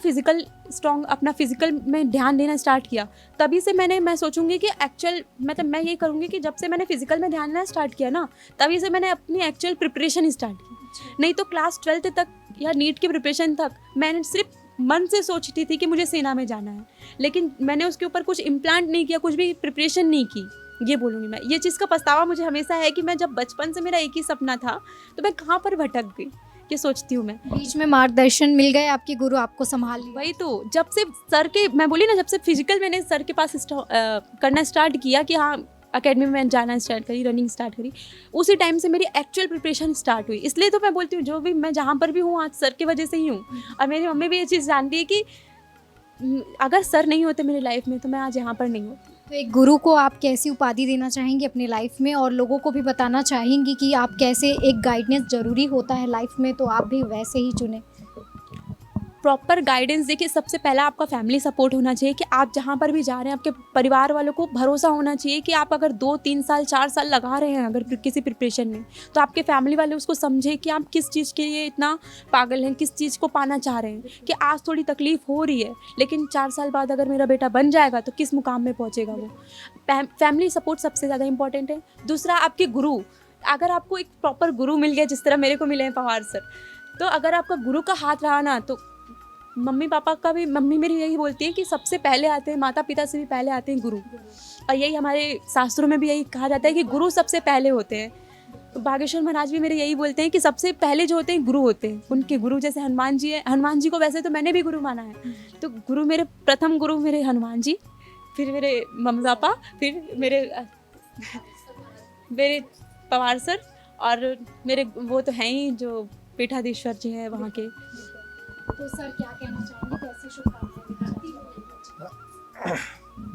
अपना फिजिकल में ध्यान देना स्टार्ट किया, तभी से मैं सोचूंगी कि एक्चुअल मतलब मैं ये करूँगी कि जब से मैंने फिजिकल में ध्यान देना स्टार्ट किया ना, तभी से मैंने अपनी एक्चुअल प्रिपरेशन स्टार्ट की। नहीं तो क्लास 12th तक या नीट की प्रिपरेशन तक मैंने सिर्फ मन से सोचती थी कि मुझे सेना में जाना है, लेकिन मैंने उसके ऊपर कुछ इम्प्लांट नहीं किया, कुछ भी प्रिपरेशन नहीं की। ये बोलूँगी मैं, ये चीज़ का पछतावा मुझे हमेशा है कि मैं जब बचपन से मेरा एक ही सपना था तो मैं कहाँ पर भटक गई, ये सोचती हूँ मैं। बीच में मार्गदर्शन मिल गए, आपके गुरु आपको संभाल लिया। वही तो, जब से सर के मैं बोली ना, जब से फिजिकल मैंने सर के पास करना स्टार्ट किया कि हाँ एकेडमी में जाना स्टार्ट करी, रनिंग स्टार्ट करी, उसी टाइम से मेरी एक्चुअल प्रिपरेशन स्टार्ट हुई। इसलिए तो मैं बोलती हूँ जो भी मैं जहाँ पर भी हूँ आज सर की वजह से ही हूँ। और मेरी मम्मी भी ये चीज़ जानती है कि अगर सर नहीं होते मेरी लाइफ में तो मैं आज यहाँ पर नहीं होती। तो एक गुरु को आप कैसी उपाधि देना चाहेंगी अपनी लाइफ में, और लोगों को भी बताना चाहेंगी कि आप कैसे, एक गाइडेंस ज़रूरी होता है लाइफ में, तो आप भी वैसे ही चुने? प्रॉपर गाइडेंस देखिए, सबसे पहला आपका फैमिली सपोर्ट होना चाहिए कि आप जहाँ पर भी जा रहे हैं आपके परिवार वालों को भरोसा होना चाहिए कि आप अगर 2-3 साल 4 साल लगा रहे हैं अगर किसी प्रिपरेशन में, तो आपके फैमिली वाले उसको समझे कि आप किस चीज़ के लिए इतना पागल हैं, किस चीज़ को पाना चाह रहे हैं, कि आज थोड़ी तकलीफ हो रही है लेकिन 4 साल बाद अगर मेरा बेटा बन जाएगा तो किस मुकाम में पहुँचेगा वो। फैमिली सपोर्ट सबसे ज़्यादा इंपॉर्टेंट है। दूसरा आपके गुरु, अगर आपको एक प्रॉपर गुरु मिल गया जिस तरह मेरे को मिले हैं पवार सर, तो अगर आपका गुरु का हाथ रहा ना, तो मम्मी पापा का भी, मम्मी मेरी यही बोलती है कि सबसे पहले आते हैं, माता पिता से भी पहले आते हैं गुरु। और यही हमारे शास्त्रों में भी यही कहा जाता है कि गुरु सबसे पहले होते हैं। तो बागेश्वर महाराज भी मेरे यही बोलते हैं कि सबसे पहले जो होते हैं गुरु होते हैं। उनके गुरु जैसे हनुमान जी हैं, हनुमान जी को वैसे तो मैंने भी गुरु माना है, तो गुरु मेरे प्रथम गुरु मेरे हनुमान जी, फिर मेरे मम्मी पापा, फिर मेरे पवार सर, और मेरे वो तो हैं ही जो पीठाधीश्वर जी हैं वहाँ के। तो सर क्या कहना चाहेंगे, कैसी शुभकामनाएं?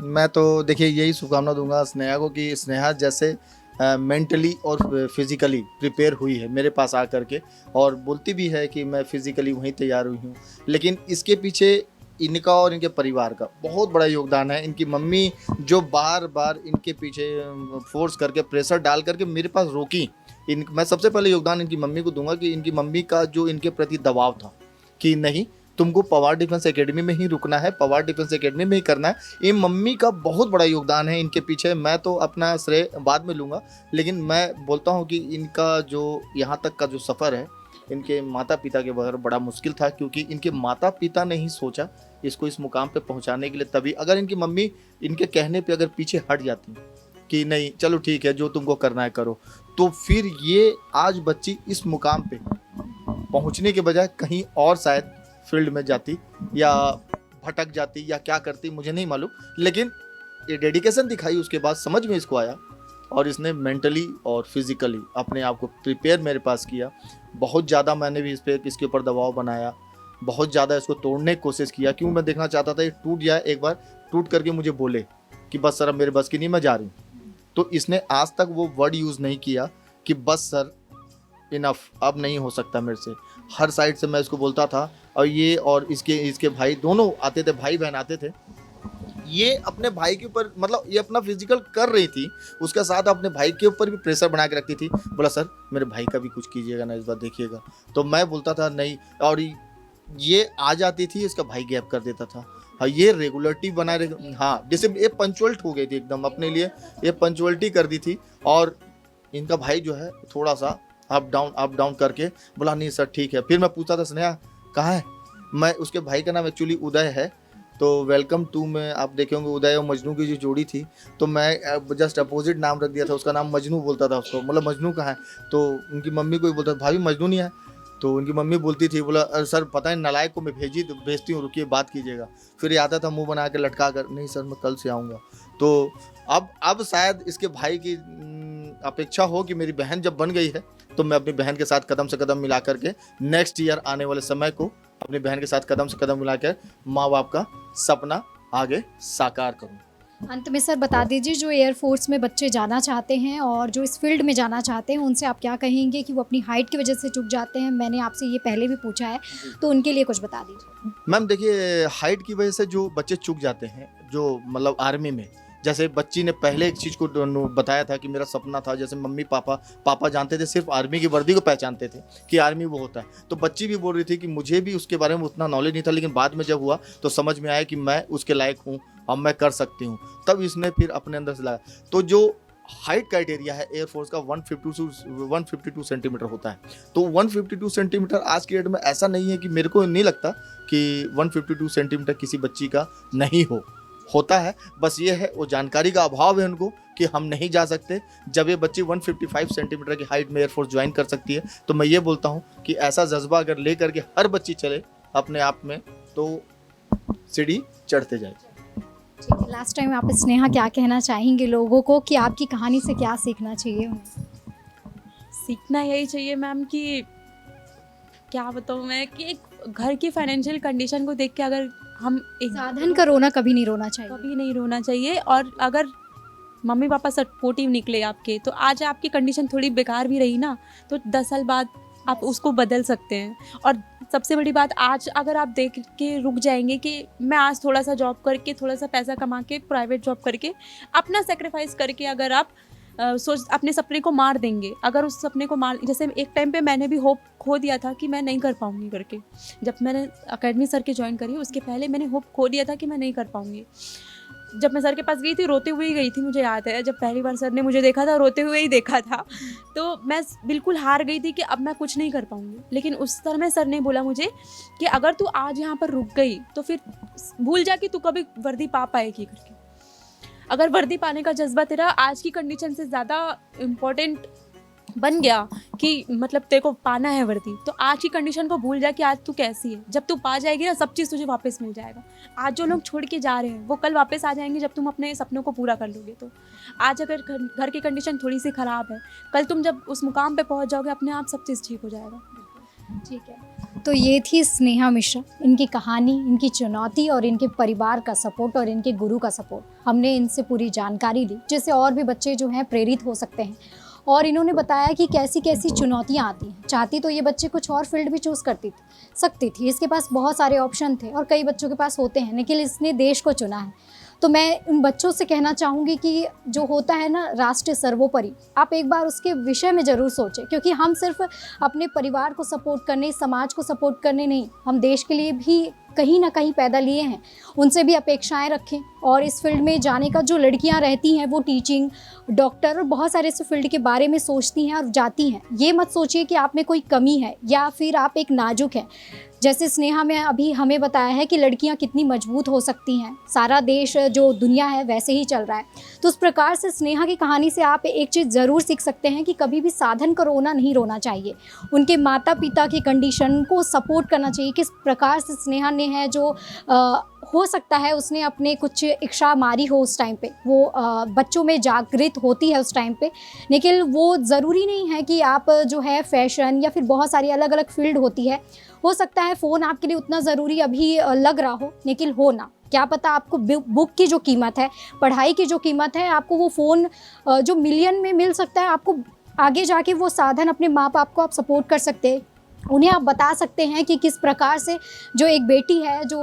मैं तो देखिए यही शुभकामना दूंगा स्नेहा को कि स्नेहा जैसे मेंटली और फिज़िकली प्रिपेयर हुई है मेरे पास आकर के, और बोलती भी है कि मैं फिज़िकली वहीं तैयार हुई हूँ, लेकिन इसके पीछे इनका और इनके परिवार का बहुत बड़ा योगदान है। इनकी मम्मी जो बार बार इनके पीछे फोर्स करके, प्रेशर डाल करके मेरे पास रोकी। मैं सबसे पहले योगदान इनकी मम्मी को दूंगा कि इनकी मम्मी का जो इनके प्रति दबाव था कि नहीं तुमको पवार डिफेंस एकेडमी में ही रुकना है, पवार डिफेंस एकेडमी में ही करना है, ये मम्मी का बहुत बड़ा योगदान है इनके पीछे। मैं तो अपना श्रेय बाद में लूँगा, लेकिन मैं बोलता हूँ कि इनका जो यहाँ तक का जो सफ़र है इनके माता पिता के बगैर बड़ा मुश्किल था, क्योंकि इनके माता पिता ने ही सोचा इसको इस मुकाम पे पहुँचाने के लिए। तभी अगर इनकी मम्मी इनके कहने पे अगर पीछे हट जाती कि नहीं चलो ठीक है जो तुमको करना है करो, तो फिर ये आज बच्ची इस मुकाम पे पहुंचने के बजाय कहीं और शायद फील्ड में जाती या भटक जाती या क्या करती मुझे नहीं मालूम, लेकिन ये डेडिकेशन दिखाई, उसके बाद समझ में इसको आया और इसने मेंटली और फिजिकली अपने आप को प्रिपेयर मेरे पास किया। बहुत ज़्यादा मैंने भी इसके ऊपर दबाव बनाया, बहुत ज़्यादा इसको तोड़ने की कोशिश किया, क्यों मैं देखना चाहता था ये टूट जाए। एक बार टूट करके मुझे बोले कि बस सर अब मेरे बस की नहीं, मैं जा रही हूँ। तो इसने आज तक वो वर्ड यूज़ नहीं किया कि बस सर इनफ, अब नहीं हो सकता मेरे से। हर साइड से मैं इसको बोलता था, और ये और इसके भाई दोनों आते थे, भाई बहन आते थे। ये अपने भाई के ऊपर, मतलब ये अपना फिजिकल कर रही थी, उसके साथ अपने भाई के ऊपर भी प्रेशर बना के रखती थी। बोला सर मेरे भाई का भी कुछ कीजिएगा ना, इस बार देखिएगा। तो मैं बोलता था नहीं, और ये आ जाती थी, इसका भाई गैप कर देता था। हाँ, ये रेगुलरिटी बनाए, हाँ डिसिप्लिन, ये पंचुअल्ट हो गई थी एकदम अपने लिए, ये पंचुअलिटी कर दी थी। और इनका भाई जो है थोड़ा सा अप डाउन करके बोला नहीं सर ठीक है। फिर मैं पूछता था स्नेहा कहाँ है, मैं उसके भाई का नाम एक्चुअली उदय है, तो वेलकम टू में आप देखेंगे उदय और मजनू की जो जोड़ी थी, तो मैं जस्ट अपोजिट नाम रख दिया था, उसका नाम मजनू बोलता था उसको, मतलब मजनू कहाँ है। तो उनकी मम्मी को ही बोलता था भाभी मजनू नहीं है, तो उनकी मम्मी बोलती थी, बोला अरे सर पता है नालायक को मैं भेजती हूँ, रुकिए बात कीजिएगा। फिर ये आता था मुंह बना के लटका कर, नहीं सर मैं कल से आऊँगा। तो अब शायद इसके भाई की अपेक्षा हो कि मेरी बहन जब बन गई है तो मैं अपनी बहन के साथ कदम से कदम मिला करके नेक्स्ट ईयर आने वाले समय को अपनी बहन के साथ कदम से कदम मिलाकर माँ बाप का सपना आगे साकार करूँ। अंत में सर बता दीजिए, जो एयरफोर्स में बच्चे जाना चाहते हैं और जो इस फील्ड में जाना चाहते हैं, उनसे आप क्या कहेंगे कि वो अपनी हाइट की वजह से चूक जाते हैं? मैंने आपसे ये पहले भी पूछा है, तो उनके लिए कुछ बता दीजिए। मैम देखिए, हाइट की वजह से जो बच्चे चूक जाते हैं, जो मतलब आर्मी में, जैसे बच्ची ने पहले एक चीज़ को बताया था कि मेरा सपना था, जैसे मम्मी पापा जानते थे, सिर्फ आर्मी की वर्दी को पहचानते थे कि आर्मी वो होता है, तो बच्ची भी बोल रही थी कि मुझे भी उसके बारे में उतना नॉलेज नहीं था, लेकिन बाद में जब हुआ तो समझ में आया कि मैं उसके लायक हूँ और मैं कर सकती हूँ। तब इसने फिर अपने अंदर से लाया। तो जो हाइट क्राइटेरिया है एयरफोर्स का 152 सेंटीमीटर होता है, तो 152 सेंटीमीटर आज की डेट में ऐसा नहीं है कि, मेरे को नहीं लगता कि 152 सेंटीमीटर किसी बच्ची का नहीं होता है। बस ये है वो जानकारी का अभाव है उनको कि हम नहीं जा सकते। जब ये बच्ची 155 सेंटीमीटर की हाइट में एयरफोर्स ज्वाइन कर सकती है, तो मैं ये बोलता हूँ कि ऐसा जज्बा अगर ले करके हर बच्ची चले अपने आप में, तो सीढ़ी चढ़ते जाए। ठीक है, लास्ट टाइम आप स्नेहा क्या कहना चाहेंगे लोगों को कि आपकी कहानी से क्या सीखना चाहिए उन्हें? सीखना यही चाहिए मैम कि क्या बताऊँ मैं कि एक घर की फाइनेंशियल कंडीशन को देख के अगर हम एक साधन का रोना कभी नहीं रोना चाहिए। कभी नहीं रोना चाहिए। और अगर मम्मी पापा सपोर्टिव निकले आपके, तो आज आपकी कंडीशन थोड़ी बेकार भी रही ना, तो 10 साल बाद आप उसको बदल सकते हैं। और सबसे बड़ी बात, आज अगर आप देख के रुक जाएंगे कि मैं आज थोड़ा सा जॉब करके, थोड़ा सा पैसा कमा के, प्राइवेट जॉब करके, अपना सेक्रीफाइस करके अगर आप सोच अपने सपने को मार देंगे, अगर उस सपने को मार, जैसे एक टाइम पे मैंने भी होप खो दिया था कि मैं नहीं कर पाऊंगी करके, जब मैंने अकेडमी सर के ज्वाइन करी उसके पहले मैंने होप खो दिया था कि मैं नहीं कर पाऊंगी। जब मैं सर के पास गई थी, रोते हुए ही गई थी, मुझे याद है, जब पहली बार सर ने मुझे देखा था रोते हुए ही देखा था, तो मैं बिल्कुल हार गई थी कि अब मैं कुछ नहीं कर पाऊंगी। लेकिन उस समय सर ने बोला मुझे कि अगर तू आज यहाँ पर रुक गई तो फिर भूल जा कि तू कभी वर्दी पा पाएगी करके। अगर वर्दी पाने का जज्बा तेरा आज की कंडीशन से ज़्यादा इम्पोर्टेंट बन गया कि मतलब तेरे को पाना है वर्दी, तो आज की कंडीशन को भूल जा कि आज तू कैसी है। जब तू पा जाएगी ना, सब चीज़ तुझे वापस मिल जाएगा। आज जो लोग छोड़ के जा रहे हैं वो कल वापस आ जाएंगे जब तुम अपने सपनों को पूरा कर लोगे। तो आज अगर घर की कंडीशन थोड़ी सी ख़राब है, कल तुम जब उस मुकाम पे पहुंच जाओगे, अपने आप सब चीज़ ठीक हो जाएगा। ठीक है, तो ये थी स्नेहा मिश्रा, इनकी कहानी, इनकी चुनौती और इनके परिवार का सपोर्ट और इनके गुरु का सपोर्ट। हमने इनसे पूरी जानकारी ली जिससे और भी बच्चे जो हैं प्रेरित हो सकते हैं। और इन्होंने बताया कि कैसी कैसी चुनौतियाँ आती हैं। चाहती तो ये बच्चे कुछ और फील्ड भी चूज़ सकती थी, इसके पास बहुत सारे ऑप्शन थे और कई बच्चों के पास होते हैं, लेकिन इसने देश को चुना है। तो मैं उन बच्चों से कहना चाहूँगी कि जो होता है ना राष्ट्र सर्वोपरि, आप एक बार उसके विषय में ज़रूर सोचें, क्योंकि हम सिर्फ अपने परिवार को सपोर्ट करने, समाज को सपोर्ट करने नहीं, हम देश के लिए भी कहीं ना कहीं पैदा लिए हैं, उनसे भी अपेक्षाएं रखें। और इस फील्ड में जाने का, जो लड़कियां रहती हैं वो टीचिंग, डॉक्टर और बहुत सारे इस फील्ड के बारे में सोचती हैं और जाती हैं। ये मत सोचिए कि आप में कोई कमी है या फिर आप एक नाजुक हैं। जैसे स्नेहा में अभी हमें बताया है कि लड़कियां कितनी मजबूत हो सकती हैं, सारा देश जो दुनिया है वैसे ही चल रहा है। तो उस प्रकार से स्नेहा की कहानी से आप एक चीज़ ज़रूर सीख सकते हैं कि कभी भी साधन का रोना नहीं रोना चाहिए। उनके माता पिता की कंडीशन को सपोर्ट करना चाहिए। किस प्रकार से स्नेहा ने है जो हो सकता है उसने अपने कुछ इच्छा मारी हो उस टाइम पे, वो बच्चों में जागृत होती है उस टाइम पे। लेकिन वो ज़रूरी नहीं है कि आप जो है फैशन या फिर बहुत सारी अलग अलग फील्ड होती है। हो सकता है फ़ोन आपके लिए उतना ज़रूरी अभी लग रहा हो, लेकिन हो ना, क्या पता आपको बुक की जो कीमत है, पढ़ाई की जो कीमत है, आपको वो फ़ोन जो मिलियन में मिल सकता है, आपको आगे जाके वो साधन अपने माँ बाप को आप सपोर्ट कर सकते हैं। उन्हें आप बता सकते हैं कि किस प्रकार से जो एक बेटी है जो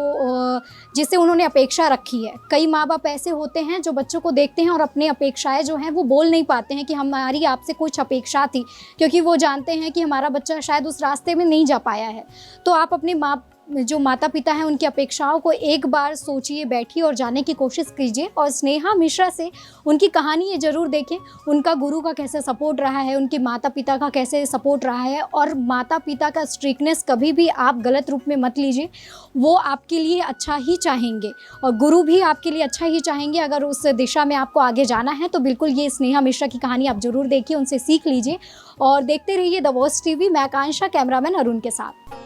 जिससे उन्होंने अपेक्षा रखी है। कई माँ बाप ऐसे होते हैं जो बच्चों को देखते हैं और अपनी अपेक्षाएं जो हैं वो बोल नहीं पाते हैं कि हमारी आपसे कुछ अपेक्षा थी, क्योंकि वो जानते हैं कि हमारा बच्चा शायद उस रास्ते में नहीं जा पाया है। तो आप अपने जो माता पिता हैं उनकी अपेक्षाओं को एक बार सोचिए, बैठिए और जानने की कोशिश कीजिए। और स्नेहा मिश्रा से उनकी कहानी ये ज़रूर देखें, उनका गुरु का कैसे सपोर्ट रहा है, उनके माता पिता का कैसे सपोर्ट रहा है। और माता पिता का स्ट्रिक्टनेस कभी भी आप गलत रूप में मत लीजिए, वो आपके लिए अच्छा ही चाहेंगे और गुरु भी आपके लिए अच्छा ही चाहेंगे। अगर उस दिशा में आपको आगे जाना है तो बिल्कुल ये स्नेहा मिश्रा की कहानी आप ज़रूर देखिए, उनसे सीख लीजिए और देखते रहिए द वॉइस टीवी। मैं आकांक्षा, कैमरामैन अरुण के साथ।